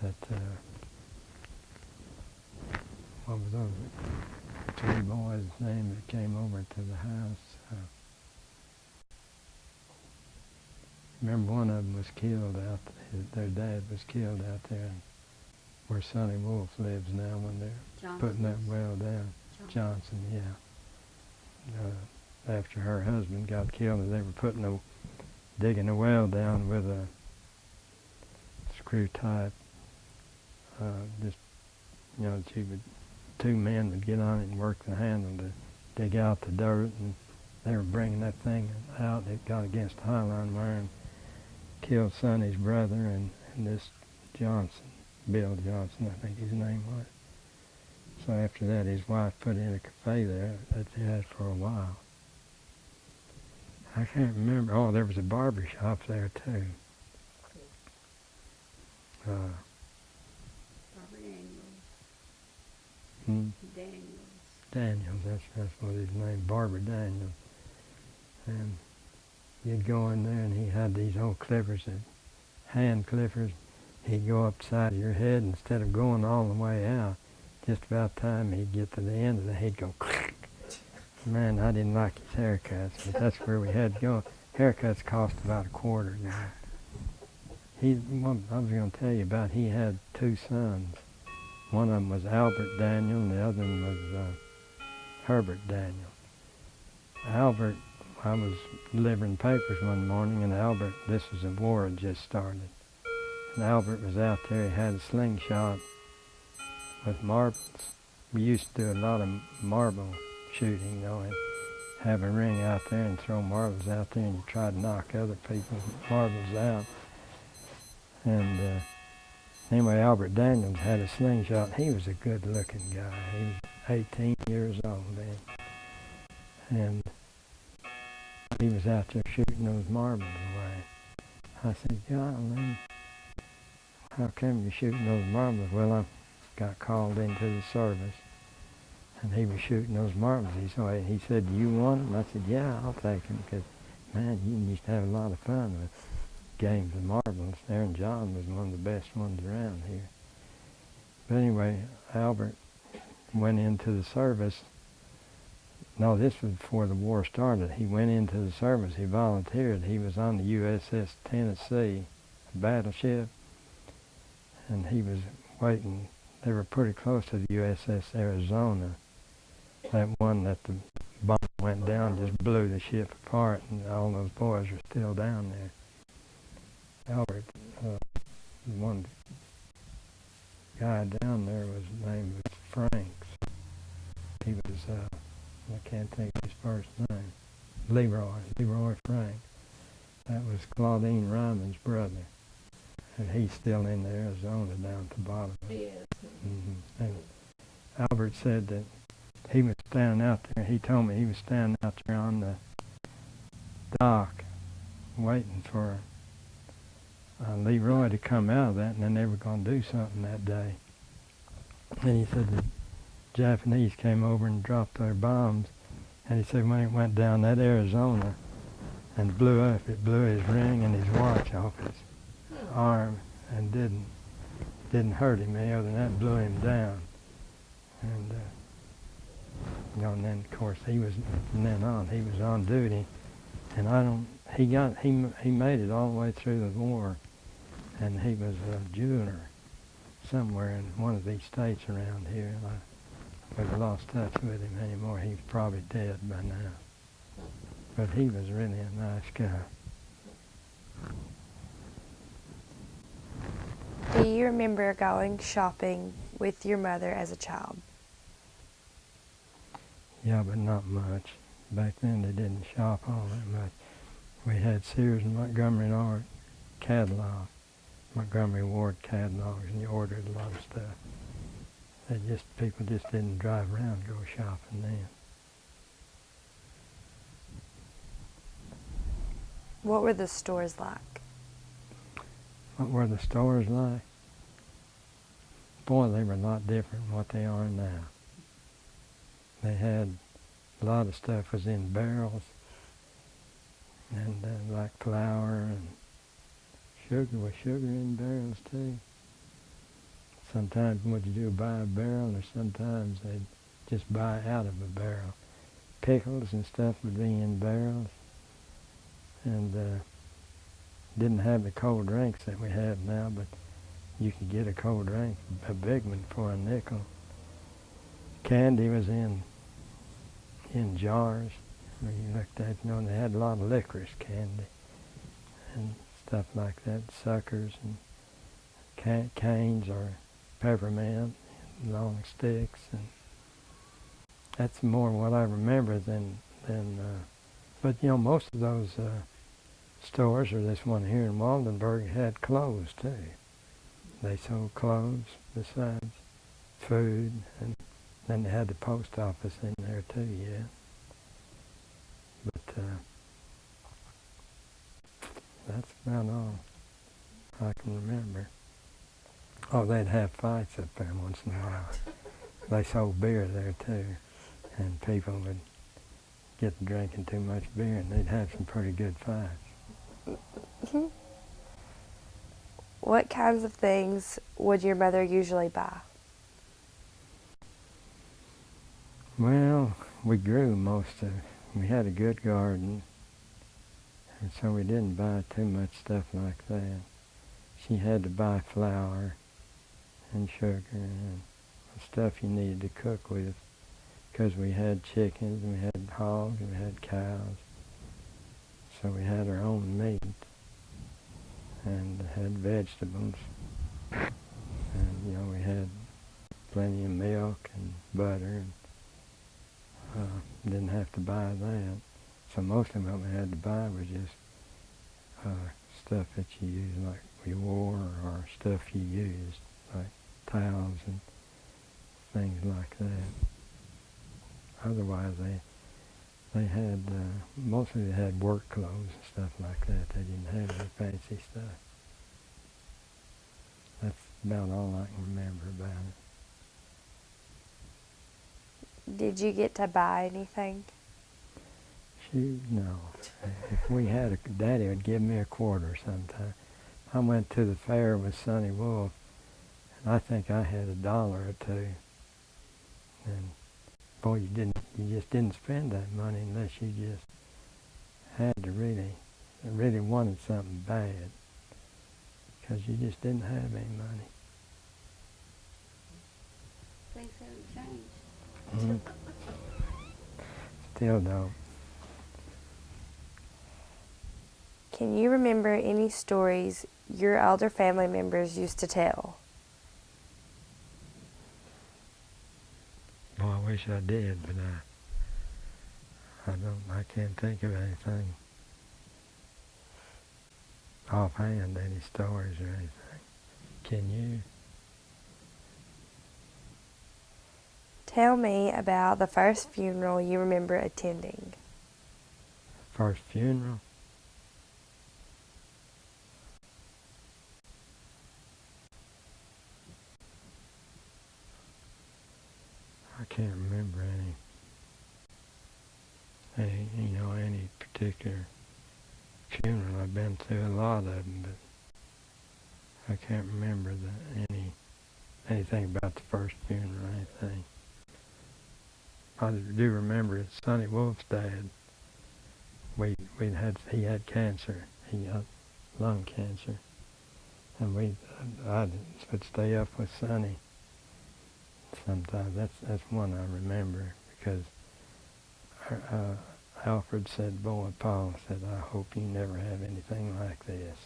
that, what was those 3 boys' name that came over to the house? Remember one of them was killed out there. Their dad was killed out there where Sonny Wolf lives now when they're putting that well down. Johnson, yeah. After her husband got killed, they were digging a well down with a screw type. Just, two men would get on it and work the handle to dig out the dirt, and they were bringing that thing out. It got against the highline wire and killed Sonny's brother and this Johnson, Bill Johnson, I think his name was. So after that, his wife put in a cafe there that they had for a while. I can't remember. Oh, there was a barber shop there too. Barbara Daniels. Daniels, that's what his name, Barber Daniels. And you'd go in there and he had these old clippers, hand clippers. He'd go up the side of your head instead of going all the way out. Just about time he'd get to the end of it, he'd go click. Man, I didn't like his haircuts, but that's where we had to go. Haircuts cost about $0.25 now. I was going to tell you about, he had 2 sons. One of them was Albert Daniel, and the other one was Herbert Daniel. Albert, I was delivering papers one morning, and Albert, this was a war had just started. And Albert was out there, he had a slingshot with marbles. We used to do a lot of marble shooting, and have a ring out there and throw marbles out there, and you try to knock other people's marbles out. And anyway, Albert Daniels had a slingshot. He was a good-looking guy. He was 18 years old then. And he was out there shooting those marbles away. I said, golly, how come you're shooting those marbles? Well, I got called into the service, and he was shooting those marbles. He said, do you want them? I said, yeah, I'll take them, because, man, you used to have a lot of fun with games of marbles. Aaron John was one of the best ones around here. But anyway, Albert went into the service. No, this was before the war started. He went into the service. He volunteered. He was on the USS Tennessee the battleship, and he was waiting. They were pretty close to the USS Arizona. That one that the bomb went down just blew the ship apart, and all those boys are still down there. Albert, one guy down there was named Franks. He was, I can't think of his first name. Leroy Frank. That was Claudine Ryman's brother. And he's still in the Arizona down at the bottom. Yes. Mm-hmm. And Albert said that he was standing out there. He told me he was standing out there on the dock waiting for Leroy to come out of that, and then they were going to do something that day. And he said the Japanese came over and dropped their bombs, and he said when it went down that Arizona and blew up, it blew his ring and his watch off his arm, and didn't hurt him any other than that, blew him down. And and then of course he was from then on he was on duty, and he made it all the way through the war, and he was a jeweler somewhere in one of these states around here. I've lost touch with him anymore. He's probably dead by now. But he was really a nice guy. Do you remember going shopping with your mother as a child? Yeah, but not much. Back then they didn't shop all that much. We had Sears and Montgomery Ward catalogs, Montgomery Ward catalogs, and you ordered a lot of stuff. People just didn't drive around and go shopping then. What were the stores like? What were the stores like? Boy, they were a lot different than what they are now. They had a lot of stuff was in barrels, and like flour and sugar. Was sugar in barrels too? Sometimes what you do, buy a barrel, or sometimes they'd just buy out of a barrel. Pickles and stuff would be in barrels, and didn't have the cold drinks that we have now, but you could get a cold drink, a big one, for a nickel. Candy was in jars. Where you looked at, they had a lot of licorice candy and stuff like that, suckers and canes or peppermint, long sticks, and that's more what I remember than but most of those stores, or this one here in Waldenburg, had clothes too. They sold clothes besides food, and then they had the post office in there too, yeah. But that's about all I can remember. Oh, they'd have fights up there once in a while. They sold beer there too, and people would get to drinking too much beer, and they'd have some pretty good fights. What kinds of things would your mother usually buy? Well, we grew most of it. We had a good garden, and so we didn't buy too much stuff like that. She had to buy flour and sugar and stuff you needed to cook with, because we had chickens, and we had hogs, and we had cows. So we had our own meat, and had vegetables, and we had plenty of milk and butter, and didn't have to buy that. So most of what we had to buy was just stuff that you used, like we wore, or stuff you used, like towels and things like that. Otherwise, they had, mostly they had work clothes and stuff like that. They didn't have any fancy stuff. That's about all I can remember about it. Did you get to buy anything? No. If we had Daddy would give me a quarter sometime. I went to the fair with Sonny Wolf, and I think I had $1 or $2. And boy, you just didn't spend that money unless you just had to really wanted something bad. because you just didn't have any money. Things haven't changed. Mhm. Still don't. Can you remember any stories your elder family members used to tell? Well, I wish I did, but I can't think of anything offhand, any stories or anything. Can you? Tell me about the first funeral you remember attending. First funeral? I can't remember any particular funeral. I've been through a lot of them, but I can't remember anything about the first funeral or anything. I do remember it. Sonny Wolf's dad. He had cancer. He got lung cancer, and I would stay up with Sonny. Sometimes that's one I remember because Alfred said, "Boy, Paul said, I hope you never have anything like this."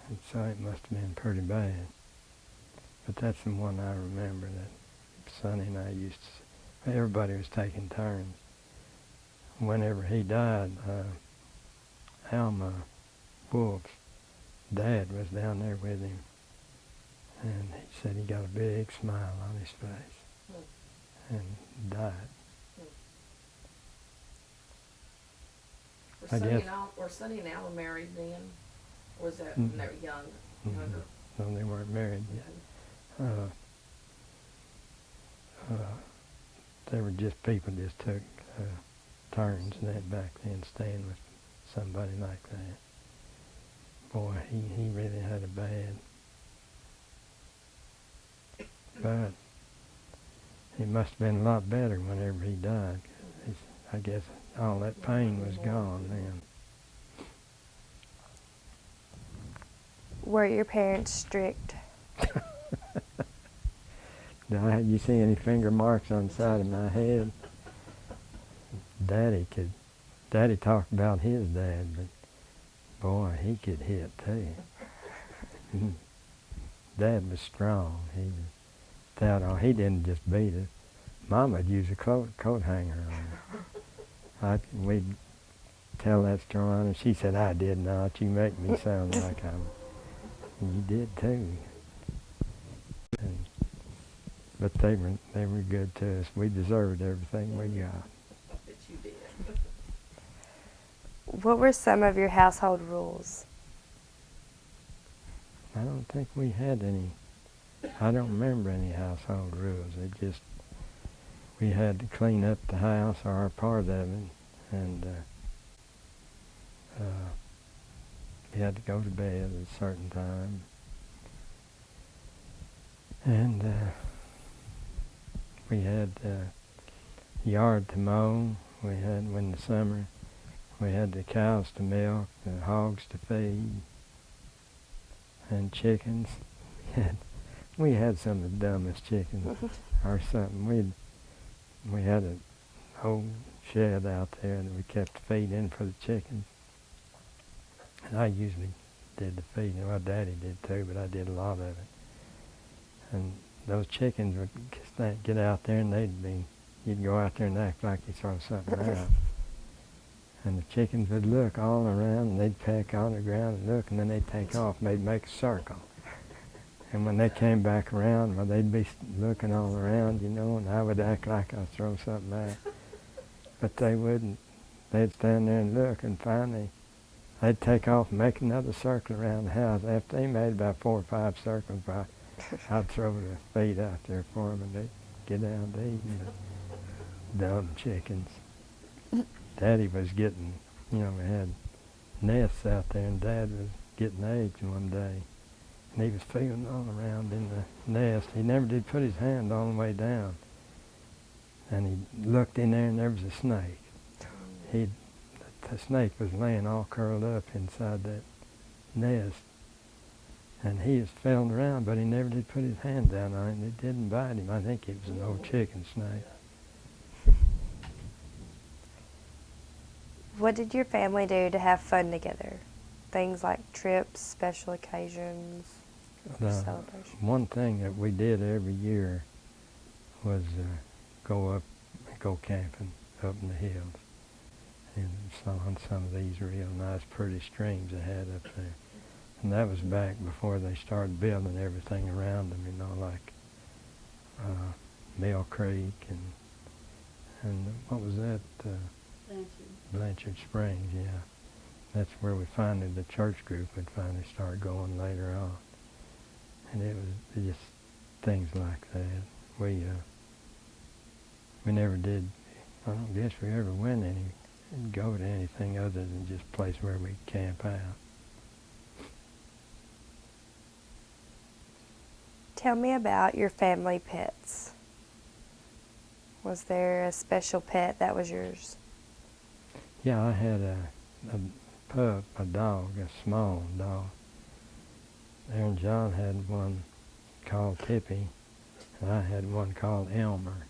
And so it must have been pretty bad. But that's the one I remember that Sonny and I used to. Everybody was taking turns. Whenever he died, Alma Wolf's dad was down there with him, and he said he got a big smile on his face and died. Were Sonny and Alan married then? Or was that when they were young? Younger? No, they weren't married yet. They were just people just took turns and that back then staying with somebody like that. Boy, he really had a bad. But he must have been a lot better whenever he died. I guess all that pain was gone then. Were your parents strict? You see any finger marks on the side of my head? Daddy talked about his dad, but boy, he could hit too. Dad was strong. He didn't just beat us. Mama'd use a coat hanger on her. We'd tell that story on her. She said, "I did not. You make me sound like I'm." You did too. But they were good to us. We deserved everything we got. I bet you did. What were some of your household rules? I don't think we had any. I don't remember any household rules. We had to clean up the house or our part of it, and we had to go to bed at a certain time. And we had yard to mow. In the summer, we had the cows to milk, the hogs to feed, and chickens. We had some of the dumbest chickens or something. We had an old shed out there that we kept feed in for the chickens. And I usually did the feeding. Well, Daddy did too, but I did a lot of it. And those chickens would get out there and you'd go out there and act like you saw something out. And the chickens would look all around and they'd peck on the ground and look, and then they'd take off and they'd make a circle. And when they came back around, well, they'd be looking all around, and I would act like I'd throw something out. But they wouldn't. They'd stand there and look, and finally they'd take off and make another circle around the house. After they made about 4 or 5 circles, I'd throw the feed out there for them, and they'd get down to eating. Dumb chickens. Daddy was getting, we had nests out there, and Dad was getting eggs one day. And he was feeling all around in the nest. He never did put his hand all the way down. And he looked in there and there was a snake. The snake was laying all curled up inside that nest. And he was failing around, but he never did put his hand down on it, and it didn't bite him. I think it was an old chicken snake. What did your family do to have fun together? Things like trips, special occasions, or celebrations? One thing that we did every year was go camping up in the hills, and on some of these real nice, pretty streams they had up there. And that was back before they started building everything around them, like Mill Creek and what was that? Blanchard Springs, yeah. That's where the church group would finally start going later on. And it was just things like that. We never did, I don't guess we ever go to anything other than just a place where we camp out. Tell me about your family pets. Was there a special pet that was yours? Yeah, I had a pup, a dog, a small dog. Aaron John had one called Tippy, and I had one called Elmer.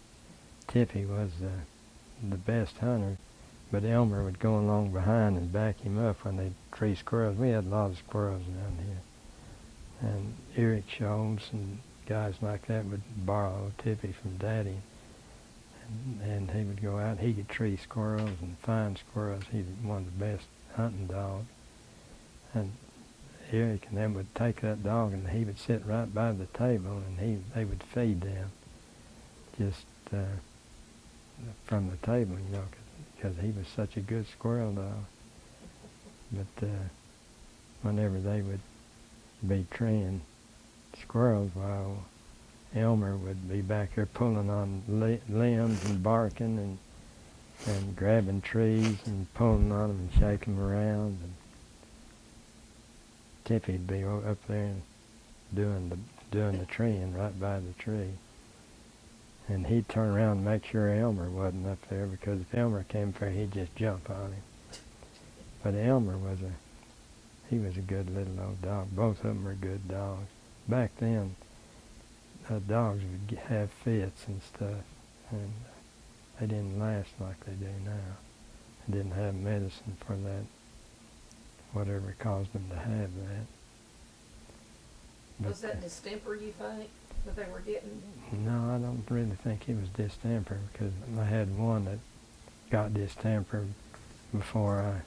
Tippy was the best hunter, but Elmer would go along behind and back him up when they'd tree squirrels. We had a lot of squirrels down here. And Eric Schultz and guys like that would borrow Tippy from Daddy. And he would go out, he could tree squirrels and find squirrels. He was one of the best hunting dogs. And Eric and them would take that dog and he would sit right by the table and they would feed them just from the table, because he was such a good squirrel dog. But whenever they would be treeing squirrels, while Elmer would be back there pulling on limbs and barking and grabbing trees and pulling on them and shaking them around. And Tippy'd be up there and doing the treeing right by the tree. And he'd turn around and make sure Elmer wasn't up there, because if Elmer came up there, he'd just jump on him. But Elmer was a good little old dog. Both of them were good dogs. Back then, dogs would have fits and stuff, and they didn't last like they do now. They didn't have medicine for that, whatever caused them to have that. But was that distemper, you think, that they were getting? No, I don't really think it was distemper, because I had one that got distemper before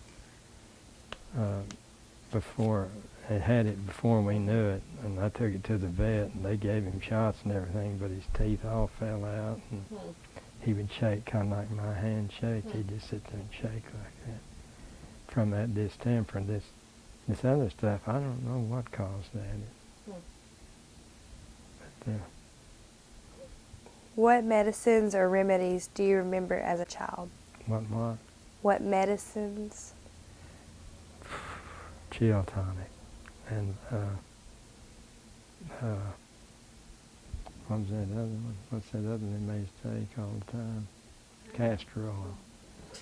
they had it before we knew it, and I took it to the vet, and they gave him shots and everything, but his teeth all fell out, and he would shake, kind of like my hand shake. He'd just sit there and shake like that. From that distemper, this other stuff, I don't know what caused that. But, What medicines or remedies do you remember as a child? What? What medicines? Chill tonic. And what was that other one? What's that other one they made us take all the time? Castor oil.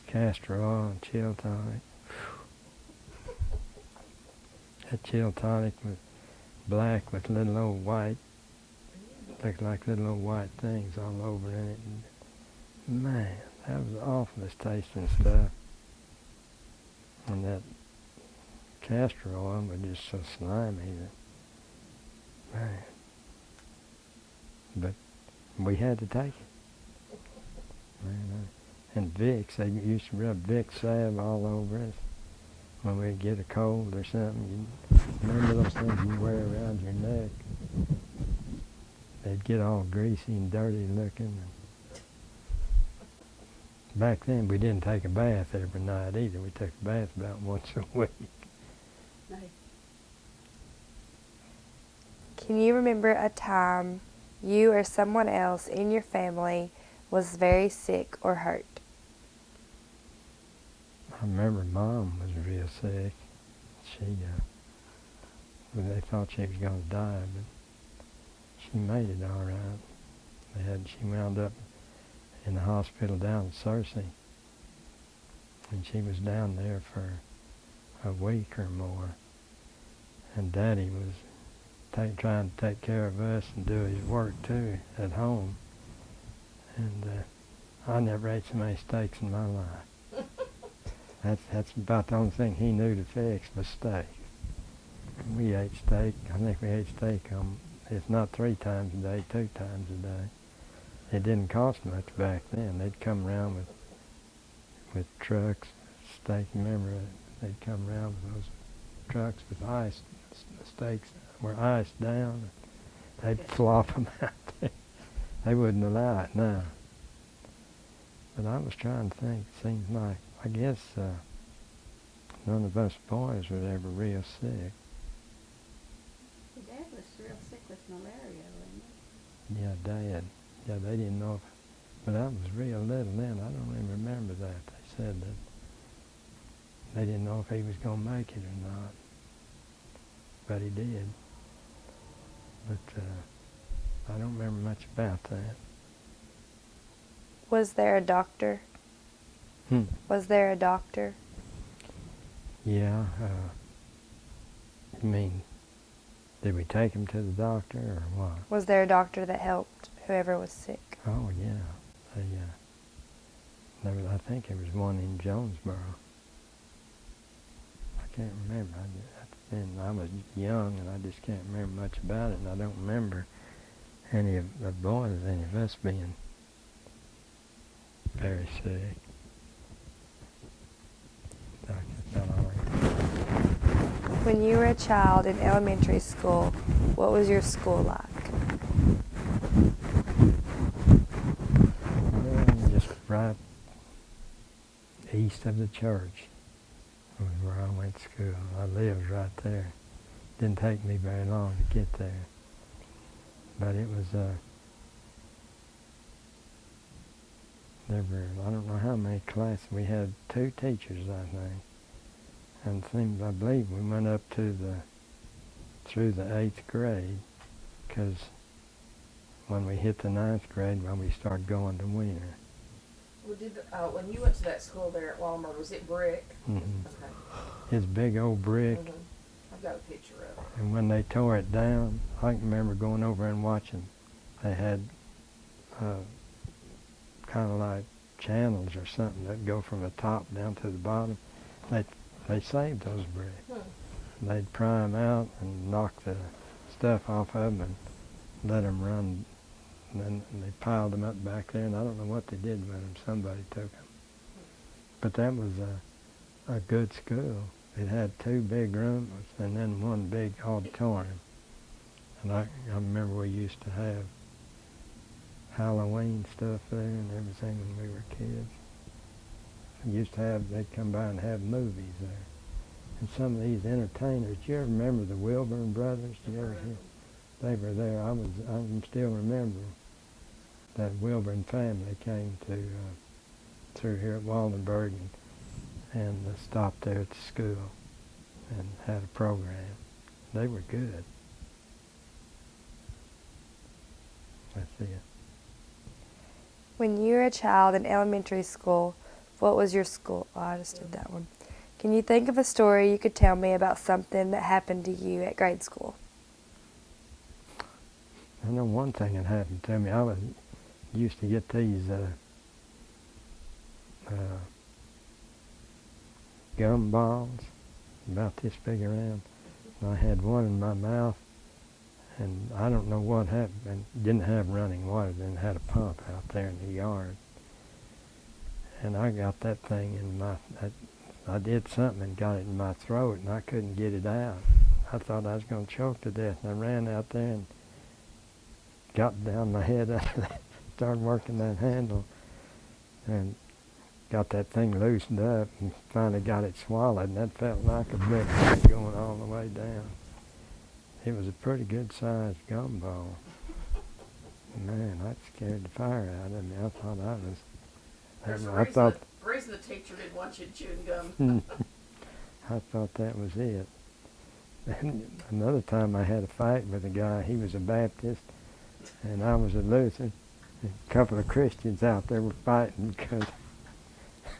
Castor oil and chill tonic. That chill tonic was black with little old white, looked like little old white things all over in it. And man, that was the awfulest tasting stuff. And that castor oil was just so slimy that, man. But we had to take it. Man, and Vicks, they used to rub Vicks salve all over us when we'd get a cold or something. Remember those things you wear around your neck? They'd get all greasy and dirty looking. Back then, we didn't take a bath every night either. We took a bath about once a week. Nice. Can you remember a time you or someone else in your family was very sick or hurt? I remember Mom was real sick. They thought she was going to die, but she made it all right. She wound up in the hospital down in Searcy, and she was down there for a week or more. And Daddy was trying to take care of us and do his work too at home. And I never ate so many steaks in my life. That's about the only thing he knew to fix was steak. We ate steak. I think we ate steak if not 3 times a day, 2 times a day. It didn't cost much back then. They'd come around with trucks, steak. Remember, they'd come around with those trucks with ice. Steaks were iced down. They'd flop them out there. They wouldn't allow it now. But I was trying to think. It seems like, I guess none of us boys was ever real sick. Your dad was real sick with malaria, wasn't he? Yeah, Dad. Yeah, they didn't know but I was real little then. I don't even remember that. They said that they didn't know if he was going to make it or not. But he did. But I don't remember much about that. Was there a doctor? Was there a doctor? Yeah. You mean, did we take him to the doctor or what? Was there a doctor that helped whoever was sick? Oh, yeah. I think there was one in Jonesboro. I can't remember. I was young, and I just can't remember much about it, and I don't remember any of the boys, any of us being very sick. When you were a child in elementary school, what was your school like? Just right east of the church was where I went to school. I lived right there. Didn't take me very long to get there. But it was, there were, I don't know how many classes. We had 2 teachers, I think. And I believe we went up through the 8th grade, because when we hit the 9th grade, we started going to winter. Well, when you went to that school there at Walmart, was it brick? Mm-hmm. Okay. It's big old brick. Mm-hmm. I've got a picture of it. And when they tore it down, I can remember going over and watching. They had kind of like channels or something that go from the top down to the bottom. They saved those bricks. They'd pry them out and knock the stuff off of them and let them run. And then they piled them up back there, and I don't know what they did with them. Somebody took them. But that was a good school. It had 2 big rooms and then 1 big auditorium. And I remember we used to have Halloween stuff there and everything when we were kids. They'd come by and have movies there. And some of these entertainers, do you ever remember the Wilburn brothers? Do you ever hear? They were there. I still remember that Wilburn family came through here at Waldenburg and stopped there at the school and had a program. They were good. That's it. When you were a child in elementary school, what was your school? Oh, I just did that one. Can you think of a story you could tell me about something that happened to you at grade school? I know one thing that happened to me. I used to get these gum balls, about this big around. And I had one in my mouth, and I don't know what happened. It didn't have running water, then it had a pump out there in the yard. And I got that thing in I did something and got it in my throat, and I couldn't get it out. I thought I was going to choke to death, and I ran out there and got down my head after that, started working that handle, and got that thing loosened up, and finally got it swallowed, and that felt like a brick going all the way down. It was a pretty good-sized gumball. Man, that scared the fire out of me. I thought I was... The reason the teacher didn't want you chewing gum. I thought that was it. And another time I had a fight with a guy. He was a Baptist, and I was a Lutheran. A couple of Christians out there were fighting because...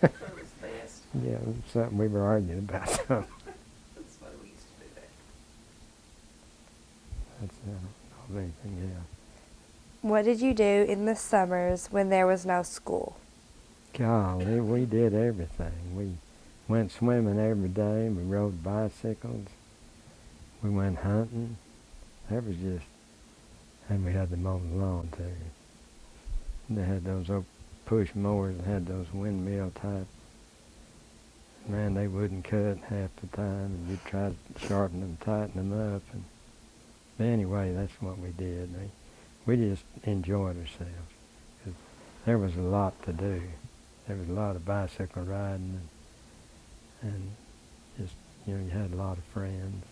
That was best. Yeah, it was something we were arguing about. That's why we used to do That's I don't know of anything else. What did you do in the summers when there was no school? Golly, we did everything. We went swimming every day. We rode bicycles. We went hunting. That was just, and we had to mow the lawn too. They had those old push mowers and had those windmill type. Man, they wouldn't cut half the time, and we'd try to sharpen them, tighten them up. And but anyway, that's what we did. We just enjoyed ourselves. 'Cause there was a lot to do. There was a lot of bicycle riding, and just, you had a lot of friends.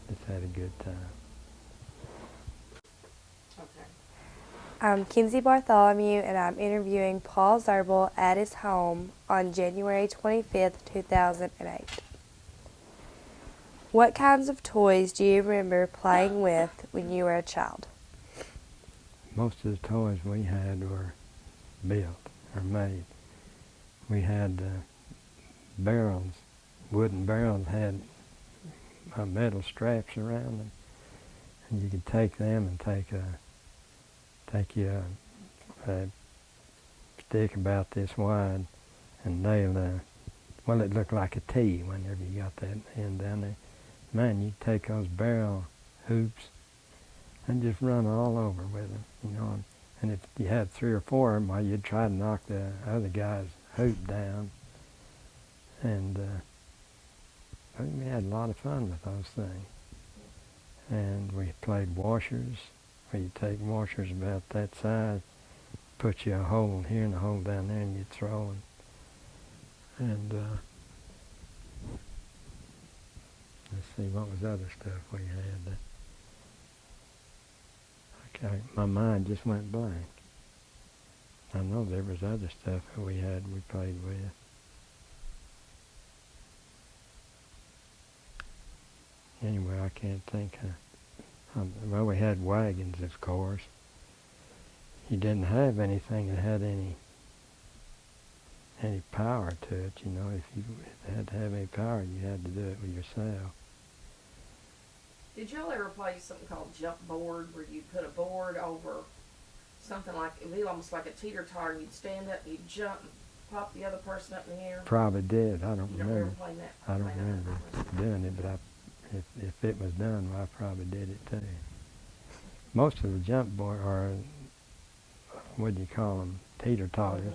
Just had a good time. Okay. I'm Kinsey Bartholomew, and I'm interviewing Paul Zirbel at his home on January 25th, 2008. What kinds of toys do you remember playing with when you were a child? Most of the toys we had were built or made. We had barrels, wooden barrels had metal straps around them, and you could take them and take a stick about this wide and nail well, it looked like a T whenever you got that end down there. Man, you'd take those barrel hoops and just run all over with them, and if you had 3 or 4 of them, well, you'd try to knock the other guy's hoop down, and we had a lot of fun with those things. And we played washers, where you take washers about that size, put you a hole here and a hole down there, and you'd throw. And let's see, what was other stuff we had? Okay, my mind just went blank. I know there was other stuff that we played with. Anyway, I can't think. Well, we had wagons, of course. You didn't have anything that had any power to it, If you had to have any power, you had to do it with yourself. Did y'all ever play something called jump board, where you put a board over something like, it would be almost like a teeter-totter, and you'd stand up and you'd jump and pop the other person up in the air? Probably did. I don't You don't remember. remember playing that? I don't remember doing it, but if it was done, well, I probably did it too. Most of the jump board, or what do you call them, teeter-totters,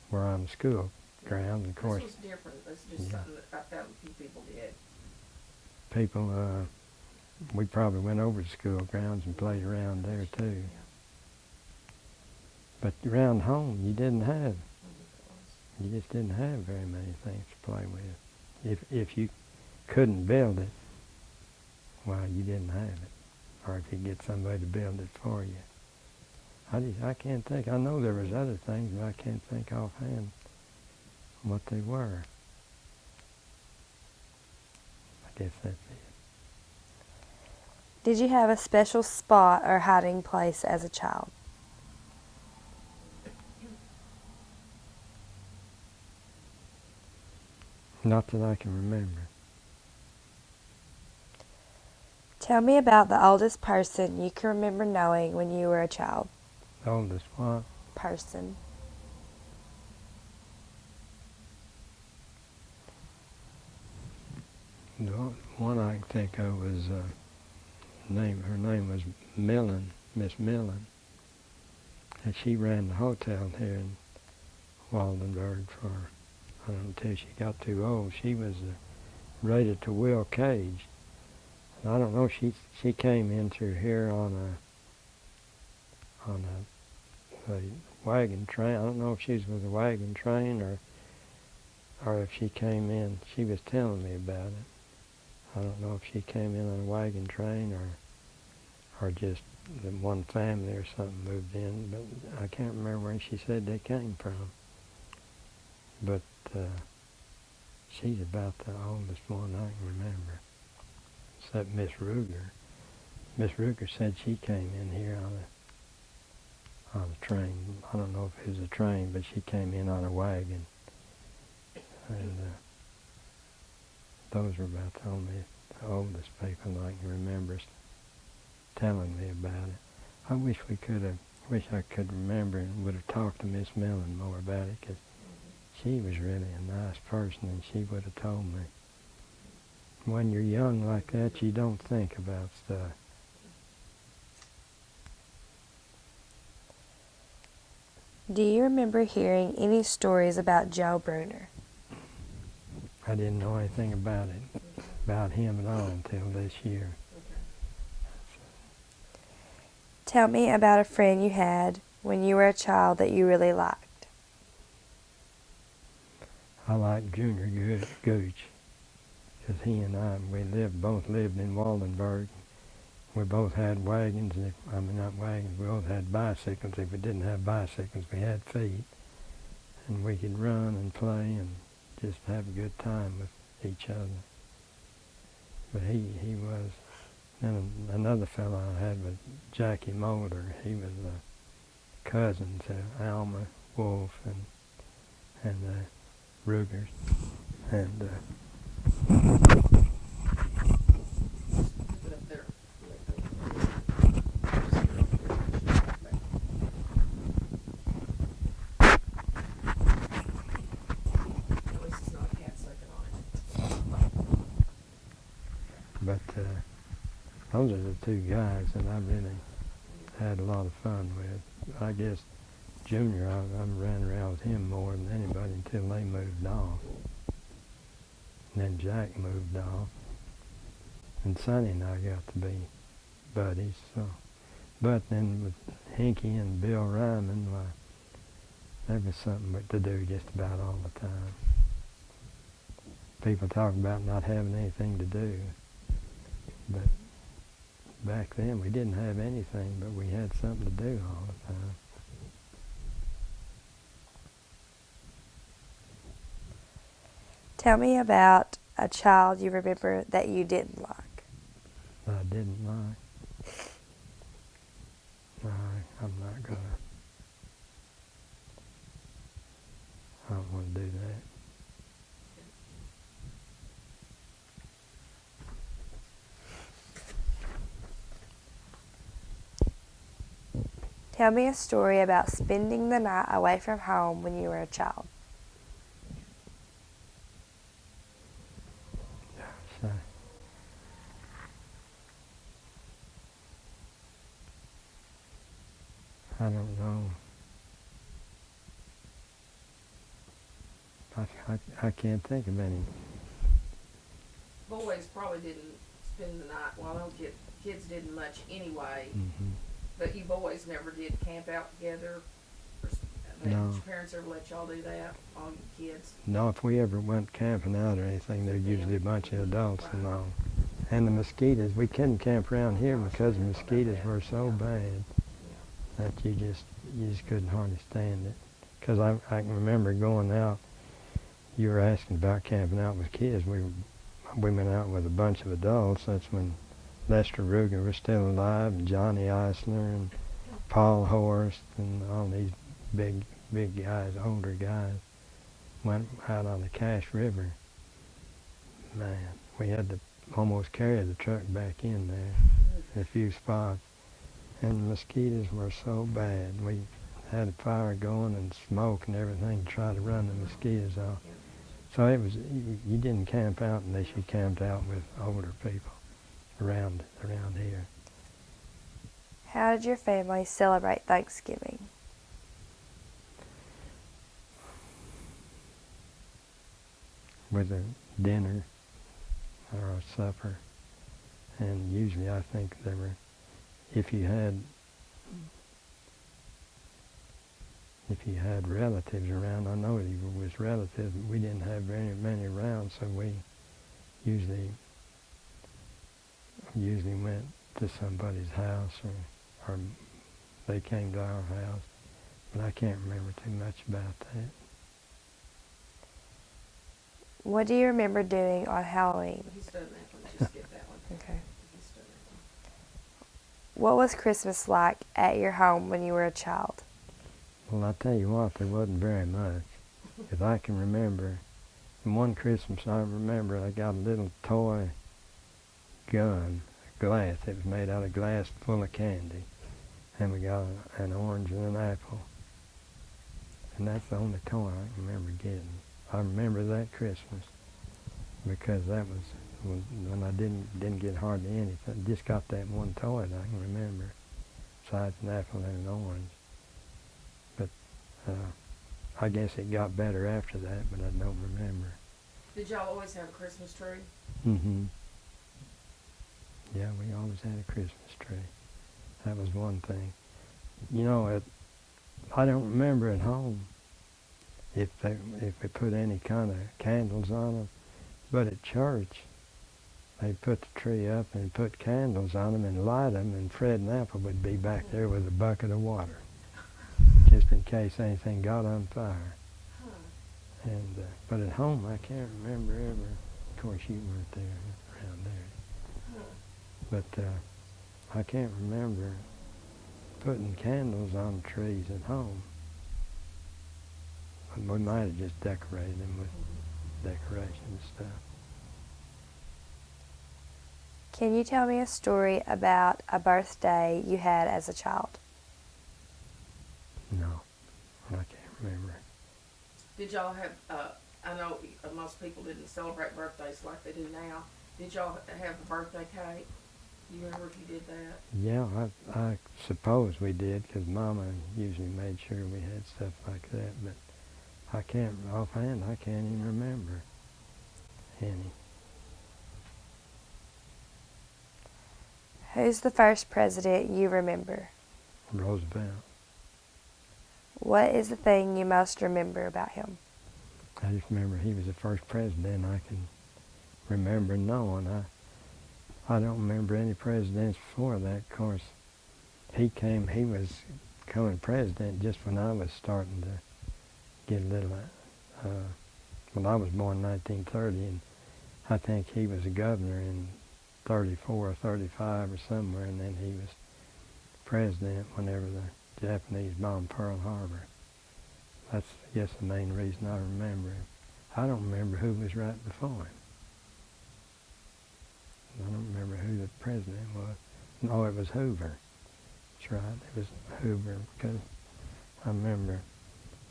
were on the school grounds. Of course, this was different. This is just something that I found a few people did. people, we probably went over to school grounds and played around there too. Yeah. But around home, you just didn't have very many things to play with. If you couldn't build it, well, you didn't have it. Or if you get somebody to build it for you. I can't think. I know there was other things, but I can't think offhand what they were. I guess that's it. Did you have a special spot or hiding place as a child? Not that I can remember. Tell me about the oldest person you can remember knowing when you were a child. The oldest what? Person. The one I can think of was her name was Millen, Miss Millen. And she ran the hotel here in Waldenburg for, I don't know, until she got too old. She was rated to Will Cage. And I don't know, she came in through here on a wagon train. I don't know if she was with a wagon train or if she came in. She was telling me about it. I don't know if she came in on a wagon train or just the one family or something moved in, but I can't remember where she said they came from. But she's about the oldest one I can remember, except Miss Ruger. Miss Ruger said she came in here on a train. I don't know if it was a train, but she came in on a wagon. And those were about the oldest people I can remember telling me about it. I wish I could remember and would have talked to Miss Millen more about it, because she was really a nice person and she would have told me. When you're young like that, you don't think about stuff. Do you remember hearing any stories about Joe Bruner? I didn't know anything about him at all until this year. Tell me about a friend you had when you were a child that you really liked. I liked Junior Gooch, because he and I, both lived in Waldenburg. We both had wagons, not wagons, we both had bicycles. If we didn't have bicycles, we had feet. And we could run and play and just have a good time with each other. But he was, and another fellow I had was Jackie Mulder. He was a cousin to Alma Wolf and the Rugers. And But those are the two guys that I really had a lot of fun with. I guess Junior, I ran around with him more than anybody until they moved off. And then Jack moved off. And Sonny and I got to be buddies. So. But then with Hinky and Bill Ryman, there was something to do just about all the time. People talk about not having anything to do. But back then we didn't have anything, but we had something to do all the time. Tell me about a child you remember that you didn't like. I didn't like. No, I'm not gonna. I don't want to do that. Tell me a story about spending the night away from home when you were a child. So, I don't know. I can't think of any. Boys probably didn't spend the night, well, kids didn't much anyway. Mm-hmm. But you boys never did camp out together? Did No. your parents ever let y'all do that, all you kids? No, if we ever went camping out or anything, there's usually a bunch of adults along. And the mosquitoes, we couldn't camp around here because the mosquitoes were so bad that you just couldn't hardly stand it. Because I can remember going out, you were asking about camping out with kids. We went out with a bunch of adults. That's when Lester Ruger was still alive, and Johnny Eisler, and Paul Horst, and all these big guys, older guys, went out on the Cache River. Man, we had to almost carry the truck back in there in a few spots. And the mosquitoes were so bad. We had a fire going and smoke and everything to try to run the mosquitoes off. So it was, you didn't camp out unless you camped out with older people around here. How did your family celebrate Thanksgiving? With a dinner or a supper. And usually I think there were, if you had relatives around, I know there was relatives, but we didn't have very many around, so we usually went to somebody's house or they came to our house. But I can't remember too much about that. What do you remember doing on Halloween? He's done that one, just skip that one. Okay. He's done that What was Christmas like at your home when you were a child? Well, I tell you what, there wasn't very much. If I can remember, and one Christmas I remember I got a little toy gun, a glass. It was made out of glass full of candy. And we got an orange and an apple. And that's the only toy I can remember getting. I remember that Christmas because that was when I didn't get hardly anything. Just got that one toy that I can remember, besides an apple and an orange. But I guess it got better after that, but I don't remember. Did y'all always have a Christmas tree? Mm-hmm. Yeah, we always had a Christmas tree. That was one thing. You know, I don't remember at home if we put any kind of candles on them, but at church they put the tree up and put candles on them and light them, and Fred and Apple would be back there with a bucket of water, just in case anything got on fire. And but at home I can't remember ever. Of course you weren't there around there, but I can't remember putting candles on trees at home. But we might have just decorated them with decoration and stuff. Can you tell me a story about a birthday you had as a child? No, I can't remember. Did y'all have, I know most people didn't celebrate birthdays like they do now. Did y'all have a birthday cake? Do you remember if you did that? Yeah, I suppose we did, because Mama usually made sure we had stuff like that, but I can't, offhand, I can't even remember any. Who's the first president you remember? Roosevelt. What is the thing you most remember about him? I just remember he was the first president I can remember knowing. I don't remember any presidents before that. Of course, he was becoming president just when I was starting to get a little, when I was born in 1930, and I think he was a governor in 34 or 35 or somewhere, and then he was president whenever the Japanese bombed Pearl Harbor. That's, I guess, the main reason I remember him. I don't remember who was right before him. I don't remember who the president was. No, it was Hoover. That's right, it was Hoover, because I remember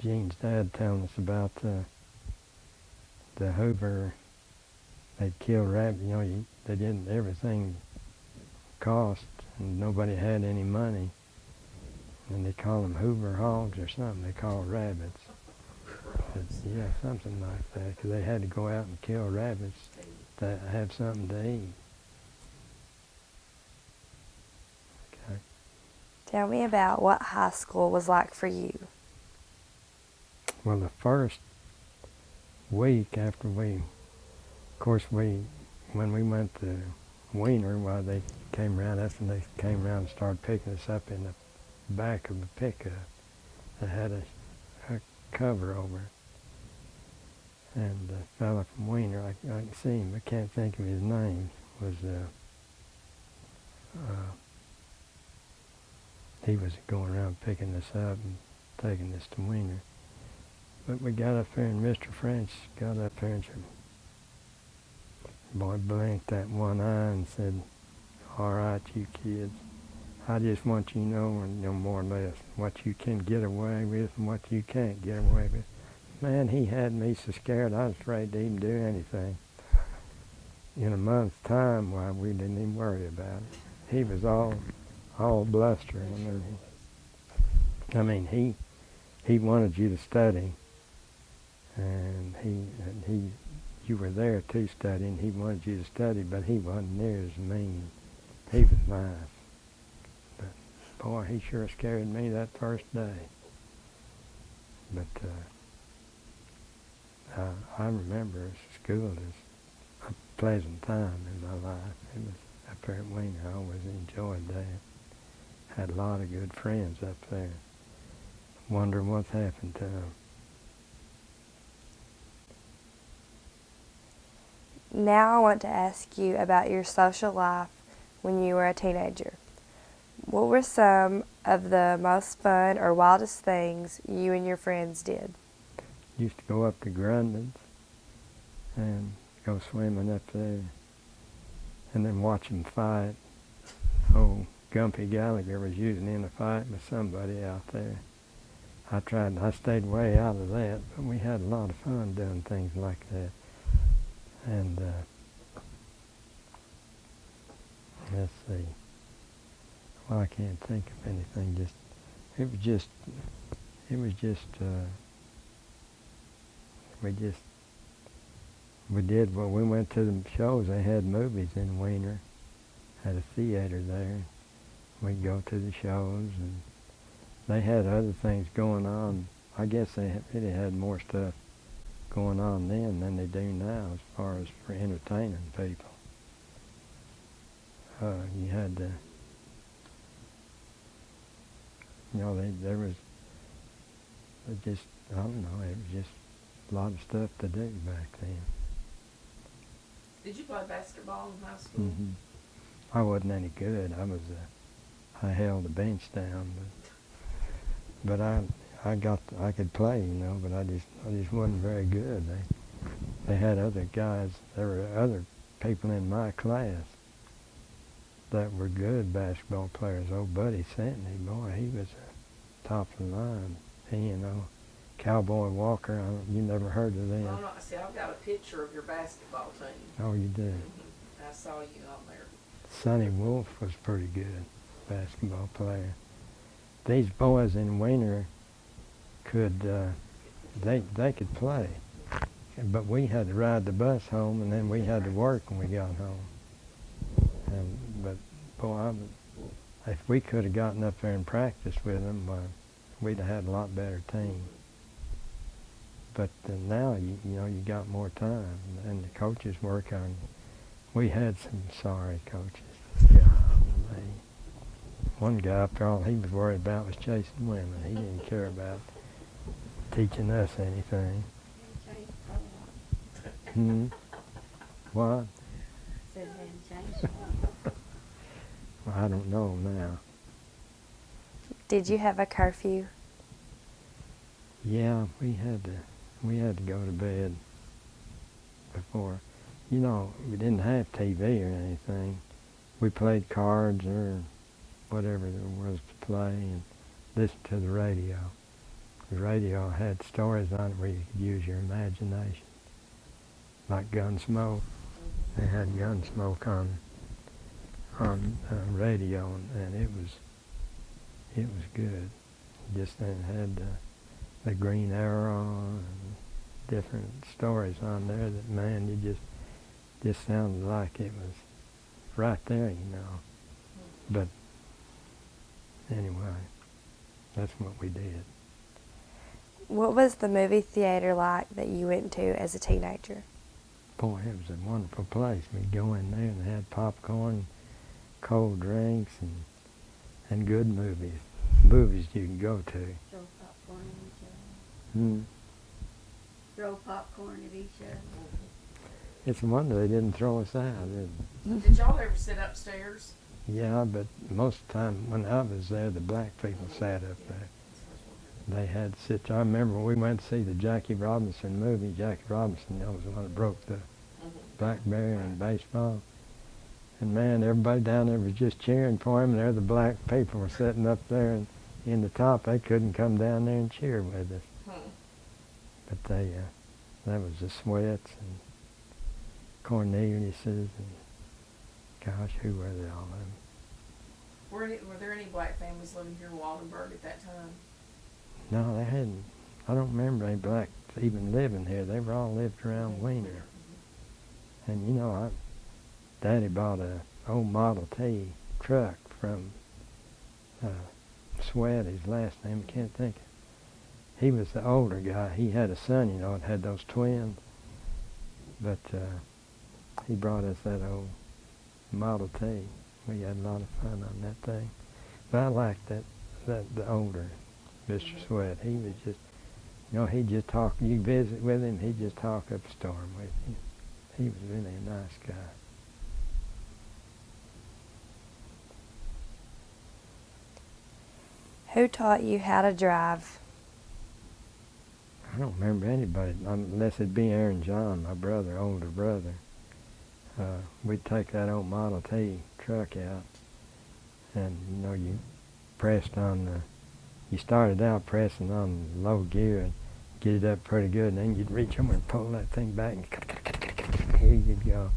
Gene's dad telling us about the Hoover. They'd kill rabbits. You know, they didn't, everything cost, and nobody had any money. And they call them Hoover hogs or something. They call rabbits. But, yeah, something like that, because they had to go out and kill rabbits to have something to eat. Okay. Tell me about what high school was like for you. Well, the first week after of course, when we went to Wiener, well, they came around us and they came around and started picking us up in the back of the pickup that had a cover over it. And the fella from Wiener, I can see him, I can't think of his name, was he was going around picking us up and taking us to Wiener. But we got up there, and Mr. French got up there and said, boy, blinked that one eye and said, all right, you kids, I just want you to know, no more or less, what you can get away with and what you can't get away with. Man, he had me so scared I was afraid to even do anything. In a month's time, why, we didn't even worry about it. He was all bluster. I mean, he wanted you to study, and you were there too studying. He wanted you to study, but he wasn't near as mean. He was nice. But boy, he sure scared me that first day. But I remember school as a pleasant time in my life. It was up there at Wiener. I always enjoyed that. Had a lot of good friends up there. Wonder what's happened to them. Now I want to ask you about your social life when you were a teenager. What were some of the most fun or wildest things you and your friends did? Used to go up to Grundon's and go swimming up there, and then watch them fight. old Gumpy Gallagher was using in a fight with somebody out there. I stayed way out of that, but we had a lot of fun doing things like that. And let's see. Well, I can't think of anything. It was just, we did, when we went to the shows, they had movies in Wiener, had a theater there. We'd go to the shows, and they had other things going on. I guess they really had more stuff going on then than they do now as far as for entertaining people. You had to, there was just, I don't know, it was just a lot of stuff to do back then. Did you play basketball in high school? Mm-hmm. I wasn't any good. I held the bench down, but I could play, but I just wasn't very good. They had other guys. There were other people in my class that were good basketball players. Old Buddy Santney, boy, he was top of the line. He, Cowboy Walker. You never heard of them? Oh, no, see, I've got a picture of your basketball team. Oh, you did? Mm-hmm. I saw you on there. Sonny Wolf was pretty good basketball player. These boys in Wiener could, they could play, but we had to ride the bus home, and then we had to work when we got home. But boy, if we could have gotten up there and practiced with them, we'd have had a lot better team. But now, you got more time, and the coaches work on. We had some sorry coaches. Golly. One guy up there, all he was worried about was chasing women. He didn't care about teaching us anything. What? Said they hadn't changed. Well, I don't know now. Did you have a curfew? Yeah, we had to go to bed before. We didn't have TV or anything. We played cards or whatever there was to play and listened to the radio. The radio had stories on it where you could use your imagination, like Gunsmoke. They had Gunsmoke on radio, and it was good. Just then had the Green Arrow and different stories on there that, man, you just sounded like it was right there, But anyway, that's what we did. What was the movie theater like that you went to as a teenager? Boy, it was a wonderful place. We'd go in there and they had popcorn, cold drinks, and good movies. Movies you can go to. Throw popcorn at each other. Throw popcorn at each other. It's a wonder they didn't throw us out. Did y'all ever sit upstairs? Yeah, but most of the time when I was there, the black people sat up there. They had sit. I remember when we went to see the Jackie Robinson movie. Jackie Robinson, was the one that broke the blackberry in baseball. And man, everybody down there was just cheering for him, and there the black people were sitting up there and in the top. They couldn't come down there and cheer with us. But that was the Sweats and Corneliuses and gosh, who were they all of them? Were there any black families living here in Waldenburg at that time? No, they hadn't. I don't remember any blacks even living here. They were all lived around Wiener. And Daddy bought a old Model T truck from Sweat, his last name, I can't think. He was the older guy. He had a son, that had those twins. But he brought us that old Model T. We had a lot of fun on that thing. But I liked the older Mr. Sweat. He was just, he'd just talk. You visit with him, he'd just talk up a storm with you. He was really a nice guy. Who taught you how to drive? I don't remember anybody, unless it be Aaron John, my brother, older brother. We'd take that old Model T truck out, and you pressed on you started out pressing on low gear and get it up pretty good, and then you'd reach over and pull that thing back, and here you'd go.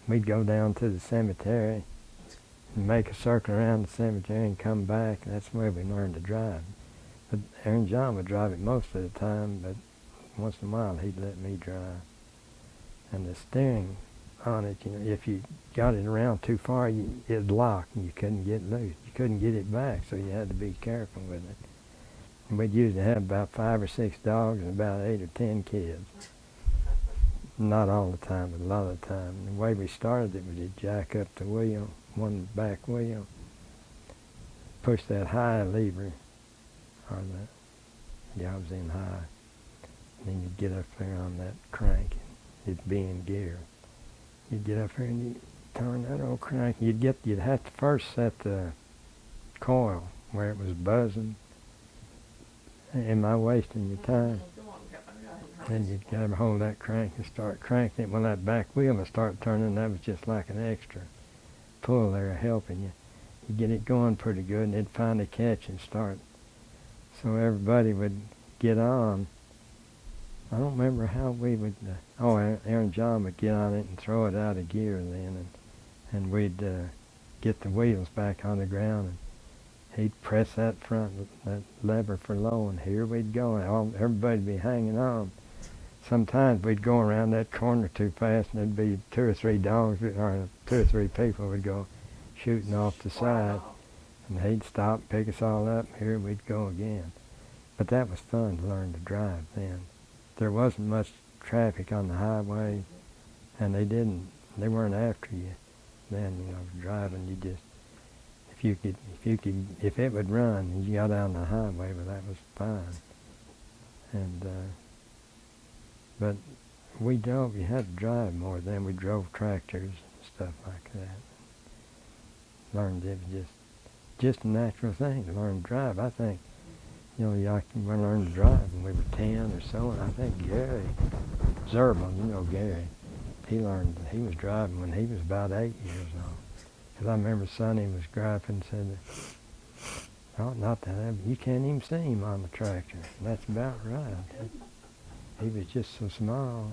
We'd go down to the cemetery and make a circle around the cemetery and come back, and that's where we learned to drive. But Aaron John would drive it most of the time, but once in a while he'd let me drive. And the steering on it, if you got it around too far, it'd lock and you couldn't get loose. You couldn't get it back, so you had to be careful with it. And we'd usually have about 5 or 6 dogs and about 8 or 10 kids. Not all the time, but a lot of the time. And the way we started it was to jack up the wheel, one back wheel, push that high lever, or I was in high. And then you'd get up there on that crank, and it'd be in gear. You'd get up there and you'd turn that old crank. You'd have to first set the coil where it was buzzing. Am I wasting your time? Then you'd grab hold of that crank and start cranking it. When that back wheel would start turning, that was just like an extra pull there helping you. You get it going pretty good, and it'd finally catch and start. So everybody would get on. I don't remember how we would. Aaron John would get on it and throw it out of gear then, and we'd get the wheels back on the ground, and he'd press that that lever for low, and here we'd go. And everybody'd be hanging on. Sometimes we'd go around that corner too fast, and there'd be 2 or 3 dogs, or 2 or 3 people would go shooting off the side, and he'd stop, pick us all up, and here we'd go again. But that was fun to learn to drive then. There wasn't much traffic on the highway, and they weren't after you then, driving. You just, if it would run and you got out on the highway, well, that was fine. And, but you had to drive more then. We drove tractors and stuff like that. Learned it was just a natural thing to learn to drive. I think, we learned to drive when we were 10 or so, and I think Gary Zirbel, Gary, he was driving when he was about 8 years old. Because I remember Sonny was driving and said, not that, you can't even see him on the tractor. And that's about right. He was just so small,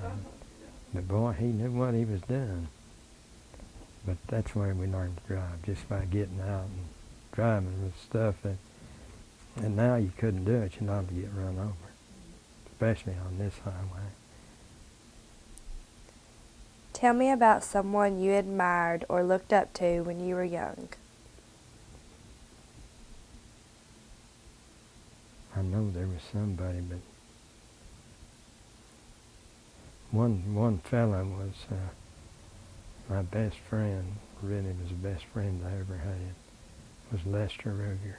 but boy, he knew what he was doing. But that's where we learned to drive, just by getting out and driving with stuff and now you couldn't do it, you'd liable to get run over, especially on this highway. Tell me about someone you admired or looked up to when you were young. I know there was somebody, but one fella was my best friend, really was the best friend I ever had, was Lester Ruger.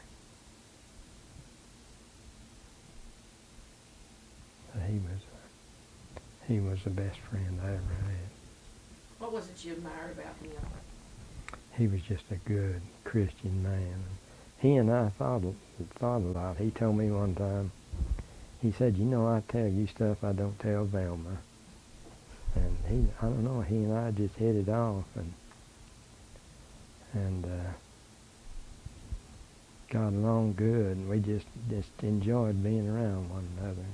He was the best friend I ever had. What was it you admired about him? He was just a good Christian man. He and I thought a lot. He told me one time, he said, I tell you stuff I don't tell Velma. And I don't know, he and I just hit it off and got along good, and we just enjoyed being around one another.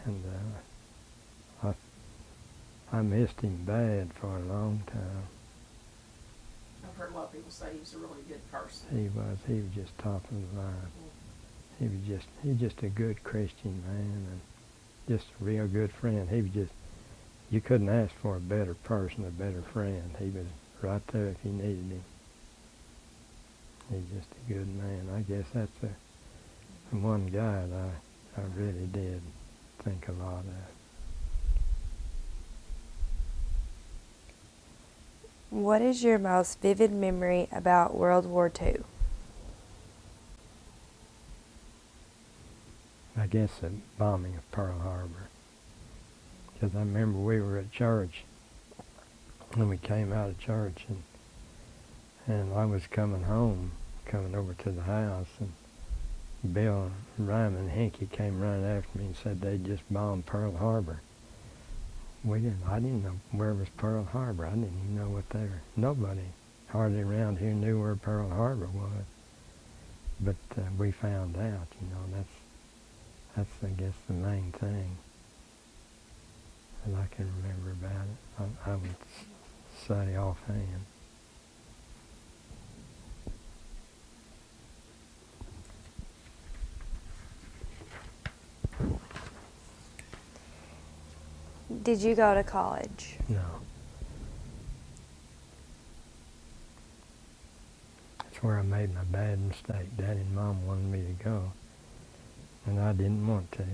And I missed him bad for a long time. I've heard a lot of people say he was a really good person. He was just top of the line. He was just a good Christian man, and just a real good friend. You couldn't ask for a better person, a better friend. He was right there if you needed him. He's just a good man. I guess that's the one guy that I really did think a lot of. What is your most vivid memory about World War II? I guess the bombing of Pearl Harbor. Because I remember we were at church, and we came out of church, and I was coming over to the house, and Bill, Ryman, and Hinky came running after me and said they just bombed Pearl Harbor. I didn't know where was Pearl Harbor. I didn't even know what they were. Nobody hardly around here knew where Pearl Harbor was. But we found out, you know, that's I guess the main thing that I can remember about it. I would say offhand. Did you go to college? No. That's where I made my bad mistake. Daddy and Mom wanted me to go, and I didn't want to.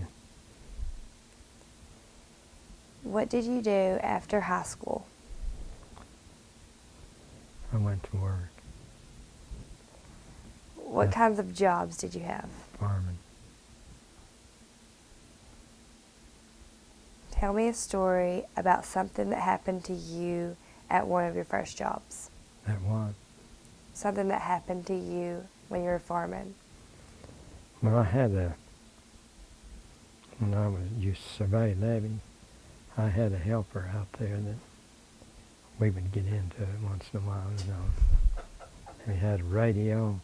What did you do after high school? I went to work, What kinds of jobs did you have? farming. Tell me a story about something that happened to you at one of your first jobs. That was. Something that happened to you when you were farming. Well, I had when I used to survey levee, I had a helper out there that we would get into it once in a while, you know. We had a radio,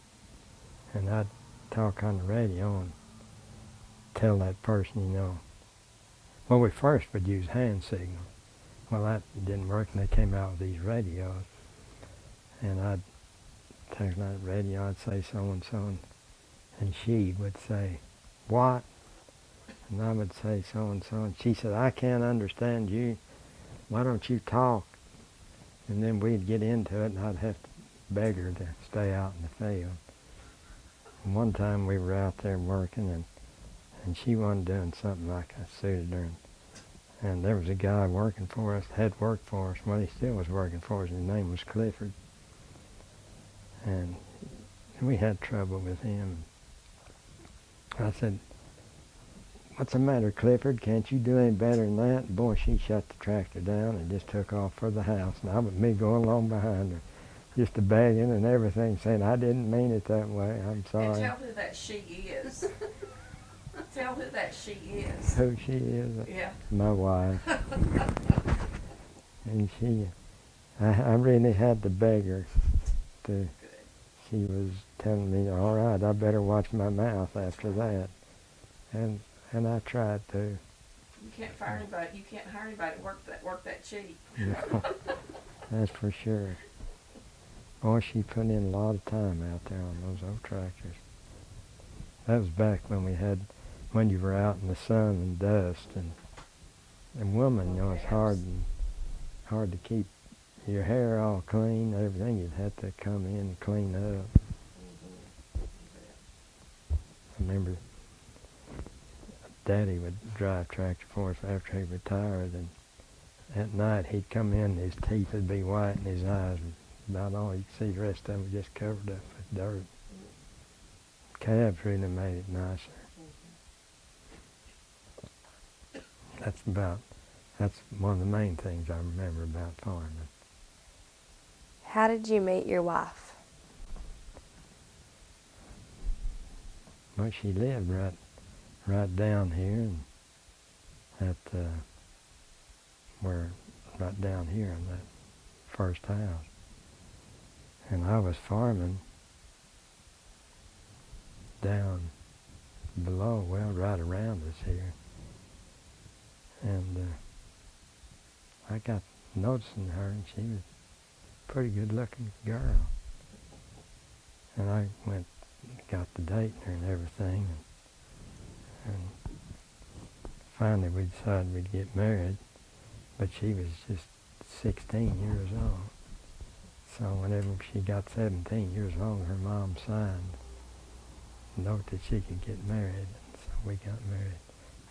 and I'd talk on the radio and tell that person, you know. Well, we first would use hand signals. Well, that didn't work, and they came out with these radios. And I'd take that radio, I'd say so-and-so, and she would say, what? And I would say so-and-so, and she said, I can't understand you. Why don't you talk? And then we'd get into it, and I'd have to beg her to stay out in the field. And one time we were out there working, and she wasn't doing something like I suited her. And there was a guy working for us, had worked for us, well, he still was working for us, and his name was Clifford. And we had trouble with him. I said, what's the matter, Clifford? Can't you do any better than that? And boy, she shut the tractor down and just took off for the house. And I was me going along behind her, just a begging and everything, saying, I didn't mean it that way. I'm sorry. And tell who that she is. Tell who that she is. Who she is? Yeah. My wife. And I really had to beg her to. Good. She was telling me, all right, I better watch my mouth after that. And I tried to. You can't fire anybody. You can't hire anybody to work that cheap. No, that's for sure. Boy, she put in a lot of time out there on those old tractors. That was back when you were out in the sun and dust, and woman, you know, it's hard to keep your hair all clean, everything. You'd have to come in and clean up. I remember Daddy would drive tractor for us after he retired, and at night he'd come in and his teeth would be white and his eyes would about all you could see. The rest of them were just covered up with dirt. Calves really made it nicer. That's one of the main things I remember about farming. How did you meet your wife? Well, she lived right down here, and right down here in that first house. And I was farming down below, well, right around us here. And I got noticing her, and she was a pretty good-looking girl. And I got the dating her and everything, and finally we decided we'd get married, but she was just 16 years old. So whenever she got 17 years old, her mom signed a note that she could get married, and so we got married.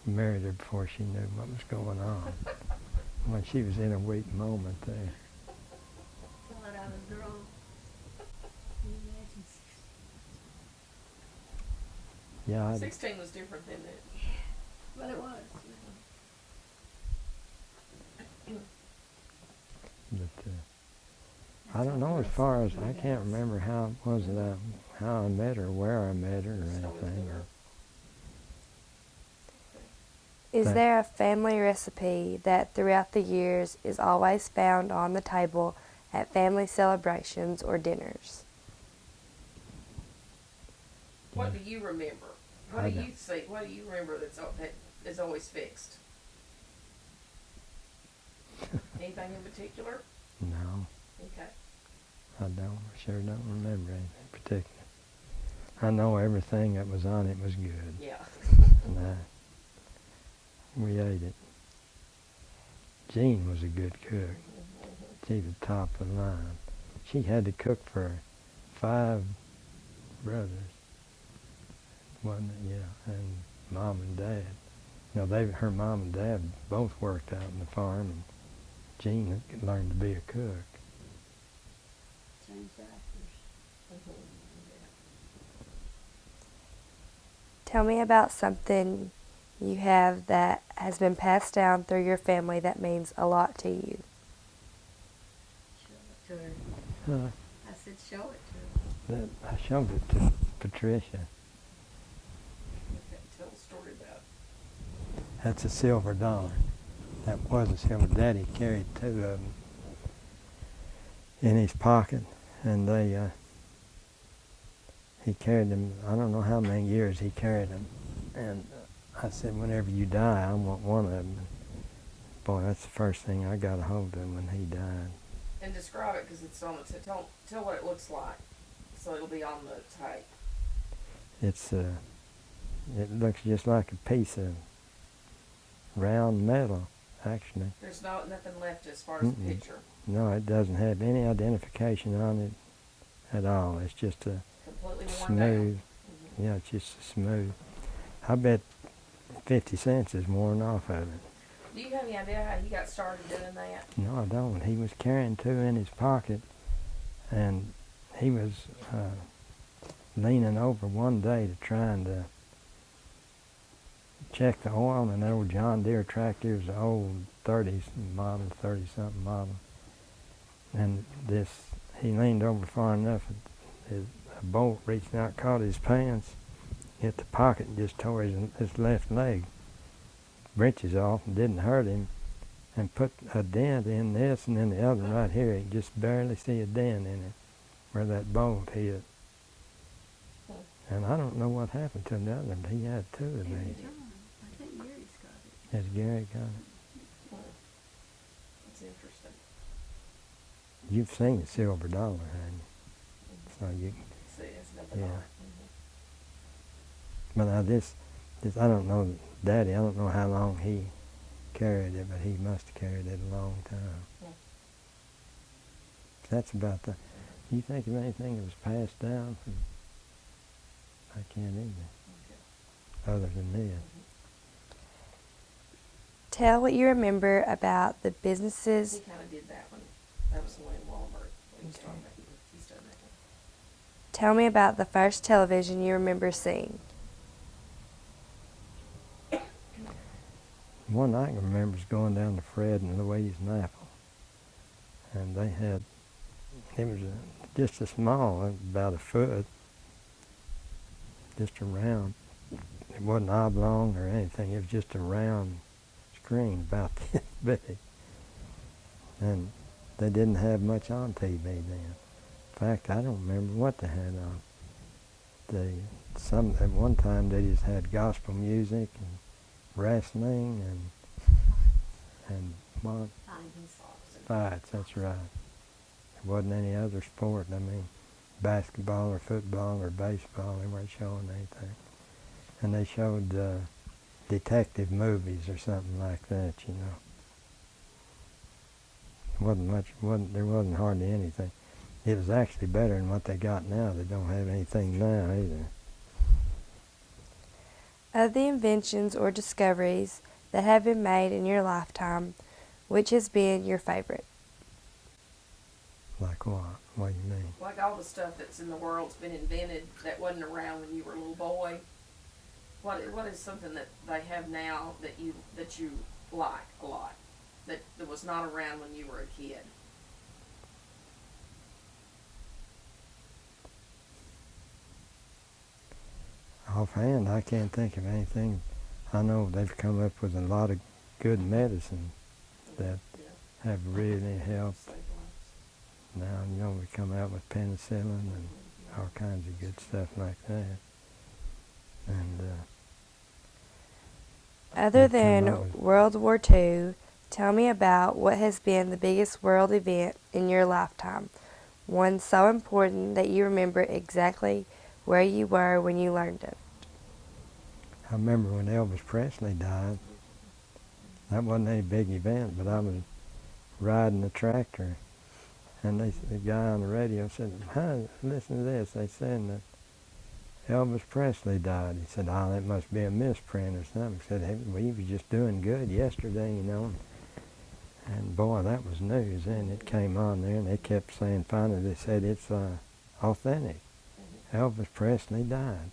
We married her before she knew what was going on. When she was in a weak moment there. Thought I was wrong. Can you imagine 16? Yeah, 16 was different than it. Well, it was. but I don't know as far as, I can't remember how I met her, where I met her or anything. Is That- there a family recipe that throughout the years is always found on the table at family celebrations or dinners? What do you remember? What I do you don't. see? What do you remember that is always fixed? Anything in particular? No, Okay. I don't. I sure don't remember anything particular. I know everything that was on it was good. Yeah. And we ate it. Jean was a good cook. She's the top of the line. She had to cook for 5 brothers, wasn't it? Yeah, and mom and dad. You know, her mom and dad both worked out on the farm, and Jean had learned to be a cook. Same factors. Tell me about something you have that has been passed down through your family that means a lot to you. Show it to her. I said, show it to her. I showed it to Patricia. Okay, tell a story about That's a silver dollar. That was a silver. Daddy carried 2 of them in his pocket, and he carried them. I don't know how many years he carried them. And I said, whenever you die, I want one of them. And boy, that's the first thing I got a hold of when he died. And describe it because it's on the tell what it looks like, so it'll be on the tape. It looks just like a piece of round metal, actually. There's nothing left as far as the picture. No, it doesn't have any identification on it at all. It's just a Completely worn smooth. down. Yeah, it's just a smooth. I bet 50 cents is worn off of it. Do you have any idea how he got started doing that? No, I don't. He was carrying 2 in his pocket, and he was leaning over one day to trying to check the oil, and an old John Deere tractor. It was an old 30s model, 30-something model. And he leaned over far enough, and a bolt reached out, caught his pants, hit the pocket, and just tore his left leg breeches off, and didn't hurt him, and put a dent in this, and then the other right here. You just barely see a dent in it where that bolt hit. And I don't know what happened to the other, but he had 2 of these. I think Gary's got it. Has Gary got it? That's interesting. You've seen the silver dollar, haven't you? So you, See, it's nothing yeah. on it. but now this, I don't know, Daddy, I don't know how long he carried it, but he must have carried it a long time. Yeah. That's about the, do you think of anything that was passed down from, I can't either, other than this. Tell what you remember about the He businesses. kind of did that one. That was the one in Walmart. He was talking about. He's done that one. Tell me about the first television you remember seeing. One I can remember is going down to Fred and Louise Napple, and they had, it was just a small, about a foot, just a round. It wasn't oblong or anything. It was just a round screen about this big, and they didn't have much on TV then. In fact, I don't remember what they had on. At one time they just had gospel music and wrestling and what? Fights, that's right. There wasn't any other sport. I mean, basketball or football or baseball, they weren't showing anything. And they showed detective movies or something like that, you know. There wasn't hardly anything. It was actually better than what they got now. They don't have anything now either. Of the inventions or discoveries that have been made in your lifetime, which has been your favorite? Like what? What do you mean? Like all the stuff that's in the world's been invented that wasn't around when you were a little boy. What is something that they have now that you like a lot that was not around when you were a kid? Offhand, I can't think of anything. I know they've come up with a lot of good medicine that have really helped. Now, we come out with penicillin and all kinds of good stuff like that. And Other they come up than with, World War II, tell me about what has been the biggest world event in your lifetime. One so important that you remember exactly where you were when you learned it. I remember when Elvis Presley died. That wasn't any big event, but I was riding a tractor, and the guy on the radio said, "Huh, listen to this. They said that Elvis Presley died." He said, "Oh, that must be a misprint or something." He said, "Hey, well, he was just doing good yesterday, And boy, that was news. And it came on there, and they kept saying, finally, they said it's authentic. Elvis Presley died.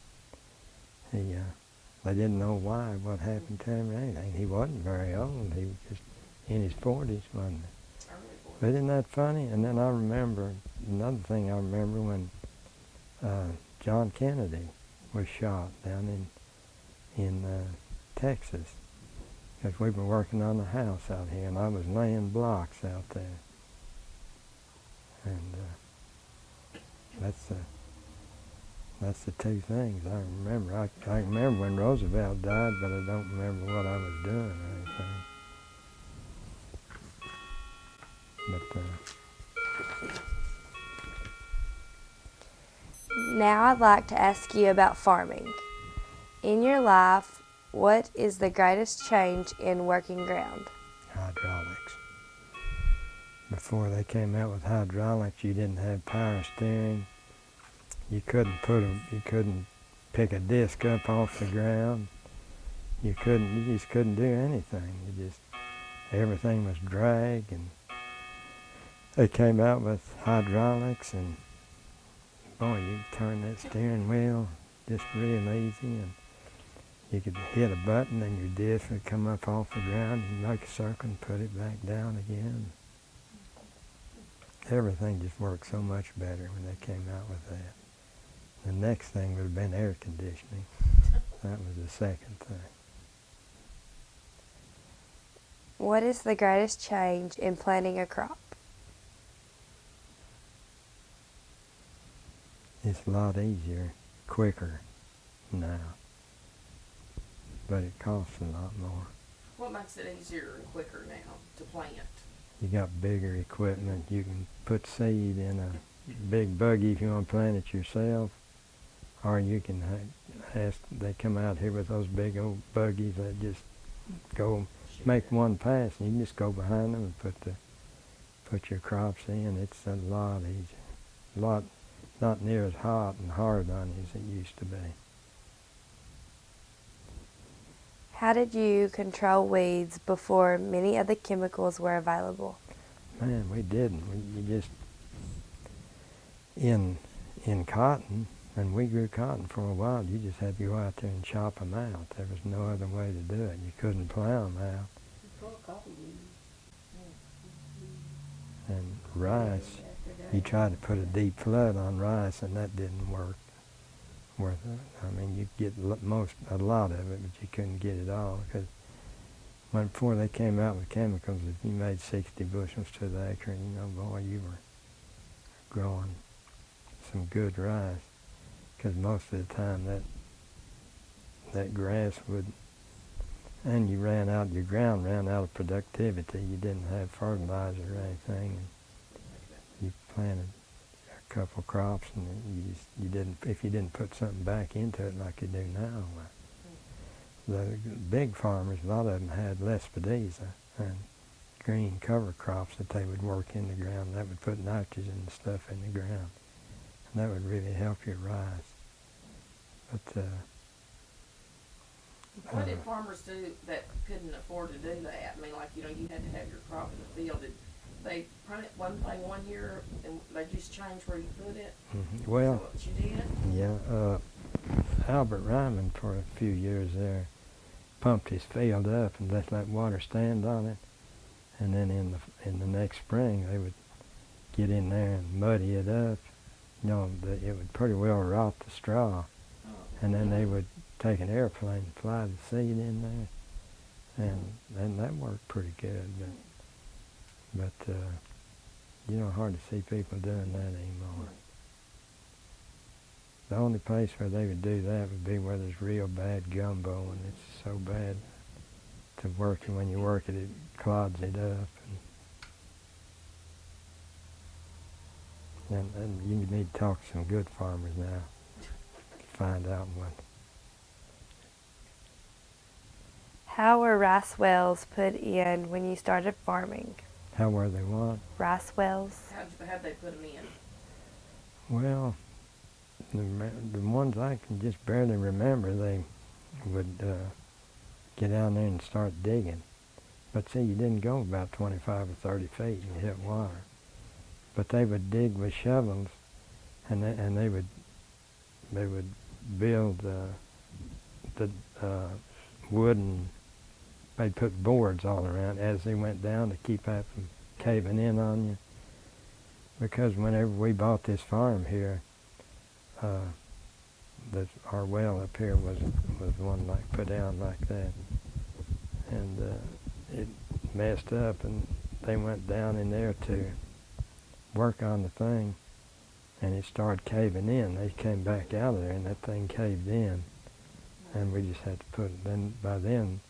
They didn't know why, what happened to him or anything. He wasn't very old. He was just in his 40s, wasn't he? But isn't that funny? And then I remember, another thing I remember when John Kennedy was shot down in Texas, because we were working on a house out here, and I was laying blocks out there. And that's the two things I remember. I remember when Roosevelt died, but I don't remember what I was doing or anything. But Now I'd like to ask you about farming. In your life, what is the greatest change in working ground? hydraulics. Before they came out with hydraulics, you didn't have power steering. You couldn't pick a disc up off the ground. You just couldn't do anything. Everything was drag, and they came out with hydraulics, and boy, you could turn that steering wheel just real easy, and you could hit a button and your disc would come up off the ground, and make a circle and put it back down again. Everything just worked so much better when they came out with that. The next thing would have been air conditioning. That was the second thing. What is the greatest change in planting a crop? It's a lot easier, quicker now, but it costs a lot more. What makes it easier and quicker now to plant? You got bigger equipment. You can put seed in a big buggy if you want to plant it yourself, or you can they come out here with those big old buggies that just go make one pass, and you can just go behind them and put your crops in. It's a lot easier, not near as hot and hard on you as it used to be. How did you control weeds before many of the chemicals were available? Man, we didn't. You just in cotton, and we grew cotton for a while. You just had to go out there and chop them out. There was no other way to do it. You couldn't plow them out. And rice, you tried to put a deep flood on rice, and that didn't work. I mean, you get a lot of it, but you couldn't get it all, because before they came out with chemicals, if you made 60 bushels to the acre, boy, you were growing some good rice, because most of the time that grass would, and your ground ran out of productivity. You didn't have fertilizer or anything, and you planted a couple crops, and if you didn't put something back into it like you do now. The big farmers, a lot of them had lespedeza and green cover crops that they would work in the ground. That would put nitrogen and stuff in the ground, and that would really help your rice. But what did farmers do that couldn't afford to do that? I mean, like, you had to have your crop in the field. Did they plant it one thing one year and they just changed where you put it? Mm-hmm. Well, is that what you did? Yeah. Albert Ryman for a few years there pumped his field up and let water stand on it, and then in the next spring they would get in there and muddy it up. It would pretty well rot the straw, and then they would take an airplane and fly the seed in there, and that worked pretty good. But you don't hardly see people doing that anymore. The only place where they would do that would be where there's real bad gumbo, and it's so bad to work, and when you work it, it clods it up. And you need to talk to some good farmers now to find out what. How were rice wells put in when you started farming? How were they what? Rice wells? How'd they put them in? Well, the ones I can just barely remember, they would get down there and start digging. But see, you didn't go about 25 or 30 feet and you hit water. But they would dig with shovels, and they would build the wooden. They'd put boards all around as they went down to keep that from caving in on you. Because whenever we bought this farm here, our well up here was one like put down like that, and it messed up, and they went down in there to work on the thing, and it started caving in. They came back out of there, and that thing caved in, and we just had to put it. Then by then,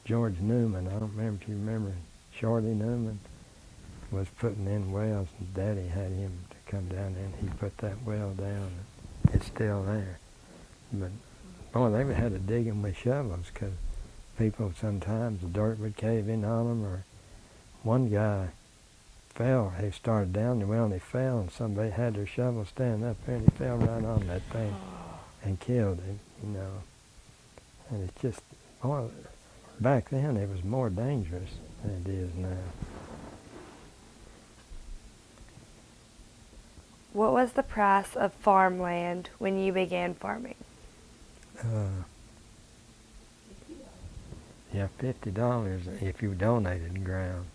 George Newman, I don't remember if you remember, Shorty Newman was putting in wells, and Daddy had him to come down there, and he put that well down, and it's still there. But boy, they had to dig them with shovels, because people sometimes, the dirt would cave in on them, or one guy fell. He started down the well and he fell, and somebody had their shovel standing up there, and he fell right on that thing and killed him, you know. And it's just, boy, back then it was more dangerous than it is now. What was the price of farmland when you began farming? Yeah, $50 if you donated the ground.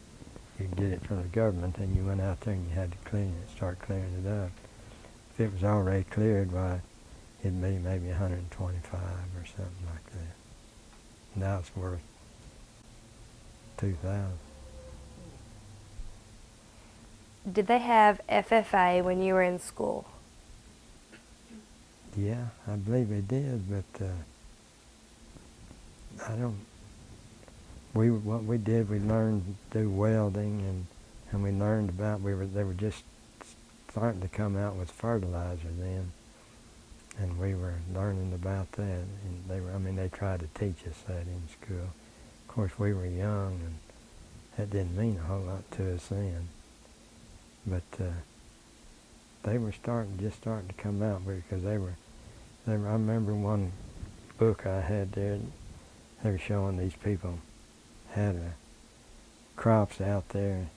You'd get it from the government, and you went out there and you had to clean it, start clearing it up. If it was already cleared, why, it'd be maybe 125 or something like that. Now it's worth 2,000. Did they have FFA when you were in school? Yeah, I believe they did, but I don't. What we did, we learned to do welding, and we learned about, they were just starting to come out with fertilizer then, and we were learning about that, and they tried to teach us that in school. Of course, we were young, and that didn't mean a whole lot to us then, but they were just starting to come out, because they were, I remember one book I had there, they were showing these people had crops out there,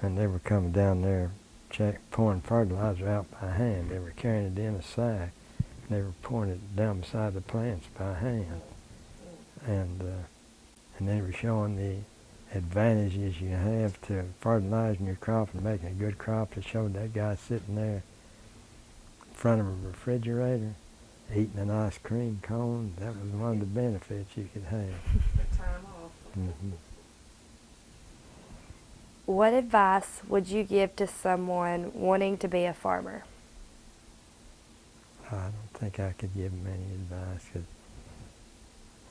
and they were coming down there pouring fertilizer out by hand. They were carrying it in a sack, and they were pouring it down beside the plants by hand. And they were showing the advantages you have to fertilizing your crop and making a good crop. They showed that guy sitting there in front of a refrigerator eating an ice cream cone. That was one of the benefits you could have. The time off. Mm-hmm. What advice would you give to someone wanting to be a farmer? I don't think I could give them any advice,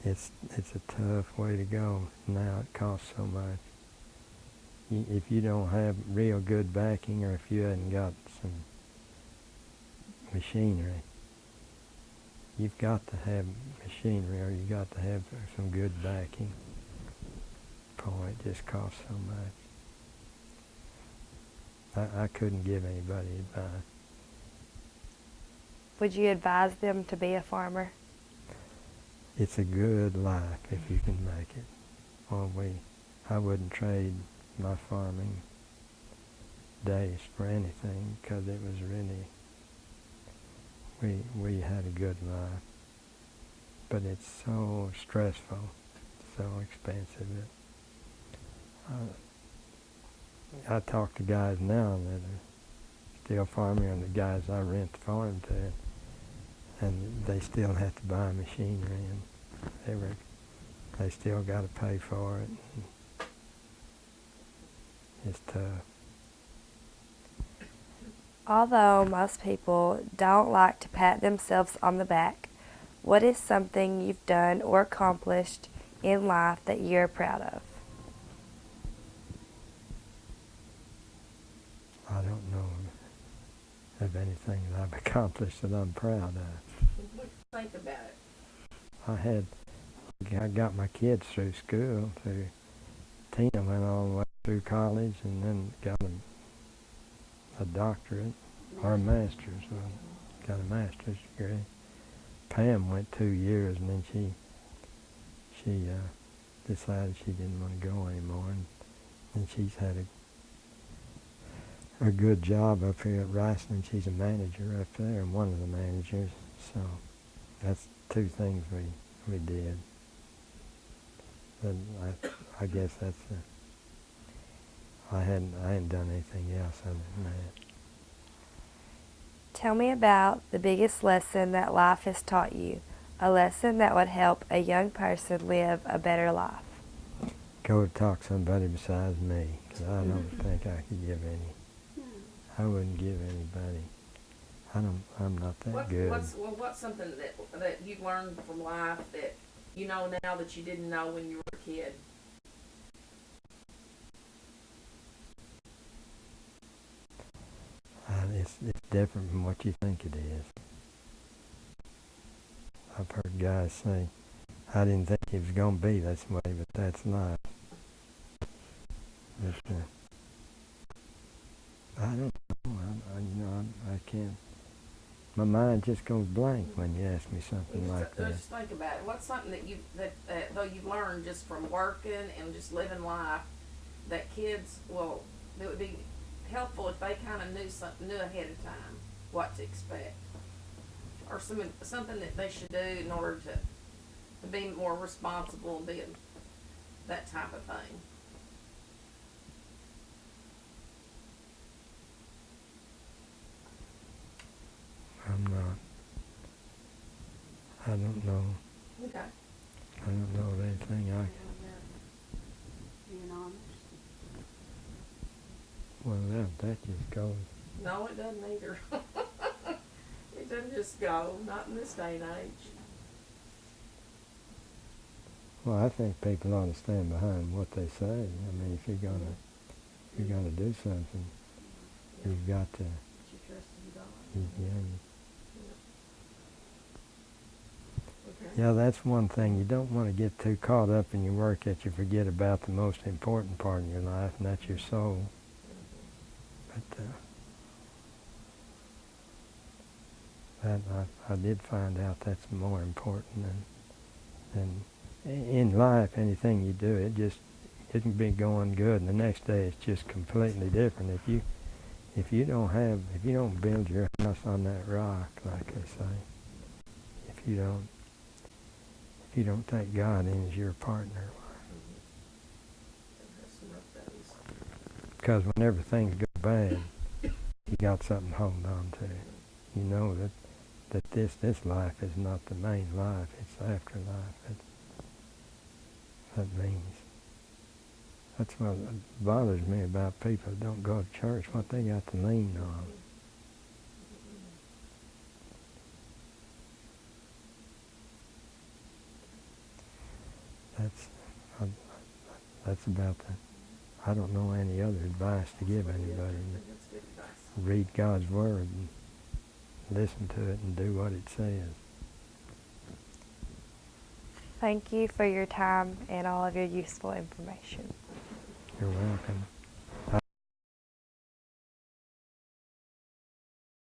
because it's a tough way to go. Now it costs so much. If you don't have real good backing, or if you hadn't got some machinery, you've got to have machinery, or you've got to have some good backing. Boy, it just costs so much. I couldn't give anybody advice. Would you advise them to be a farmer? It's a good life if you can make it. Well, I wouldn't trade my farming days for anything, because it was really, we had a good life. But it's so stressful, so expensive. I talk to guys now that are still farming, and the guys I rent the farm to, and they still have to buy machinery, and they still got to pay for it. It's tough. Although most people don't like to pat themselves on the back, what is something you've done or accomplished in life that you're proud of? I don't know of anything that I've accomplished that I'm proud of. Think about it. I got my kids through school. Tina went all the way through college and then got a doctorate or a master's. Well, got a master's degree. Pam went 2 years and then she decided she didn't want to go anymore, and she's had a good job up here at Riceland. She's a manager up there and one of the managers. So that's two things we did. And I guess that's I hadn't done anything else other than that. Tell me about the biggest lesson that life has taught you, a lesson that would help a young person live a better life. Go talk to somebody besides me, because I don't think I could give any. I wouldn't give anybody. I'm not that good. What's something that you learned from life that you know now that you didn't know when you were a kid? It's different from what you think it is. I've heard guys say, I didn't think it was going to be this way, but that's life. But, I don't know. I can't. My mind just goes blank when you ask me something like that. Just think about it. What's something that though you've learned just from working and just living life that kids it would be helpful if they kind of knew ahead of time what to expect, or something that they should do in order to be more responsible and be that type of thing. I'm not. I don't know. Okay. I don't know of anything Being honest. Well, that just goes. No, it doesn't either. It doesn't just go. Not in this day and age. Well, I think people ought to stand behind what they say. I mean, if you're gonna do something, you've got to. But you trust in God. Yeah. Okay. Yeah, that's one thing. You don't want to get too caught up in your work that you forget about the most important part in your life, and that's your soul. But that I did find out that's more important than in life. Anything you do, it can be going good, and the next day it's just completely different. If you don't build your house on that rock, like they say, if you don't take God in as your partner, because when everything goes bad, you got something to hold on to. You know that this life is not the main life; it's the afterlife. That means. That's what bothers me about people that don't go to church, what they got to lean on. That's about that. I don't know any other advice to give anybody. Read God's Word and listen to it and do what it says. Thank you for your time and all of your useful information. You're welcome.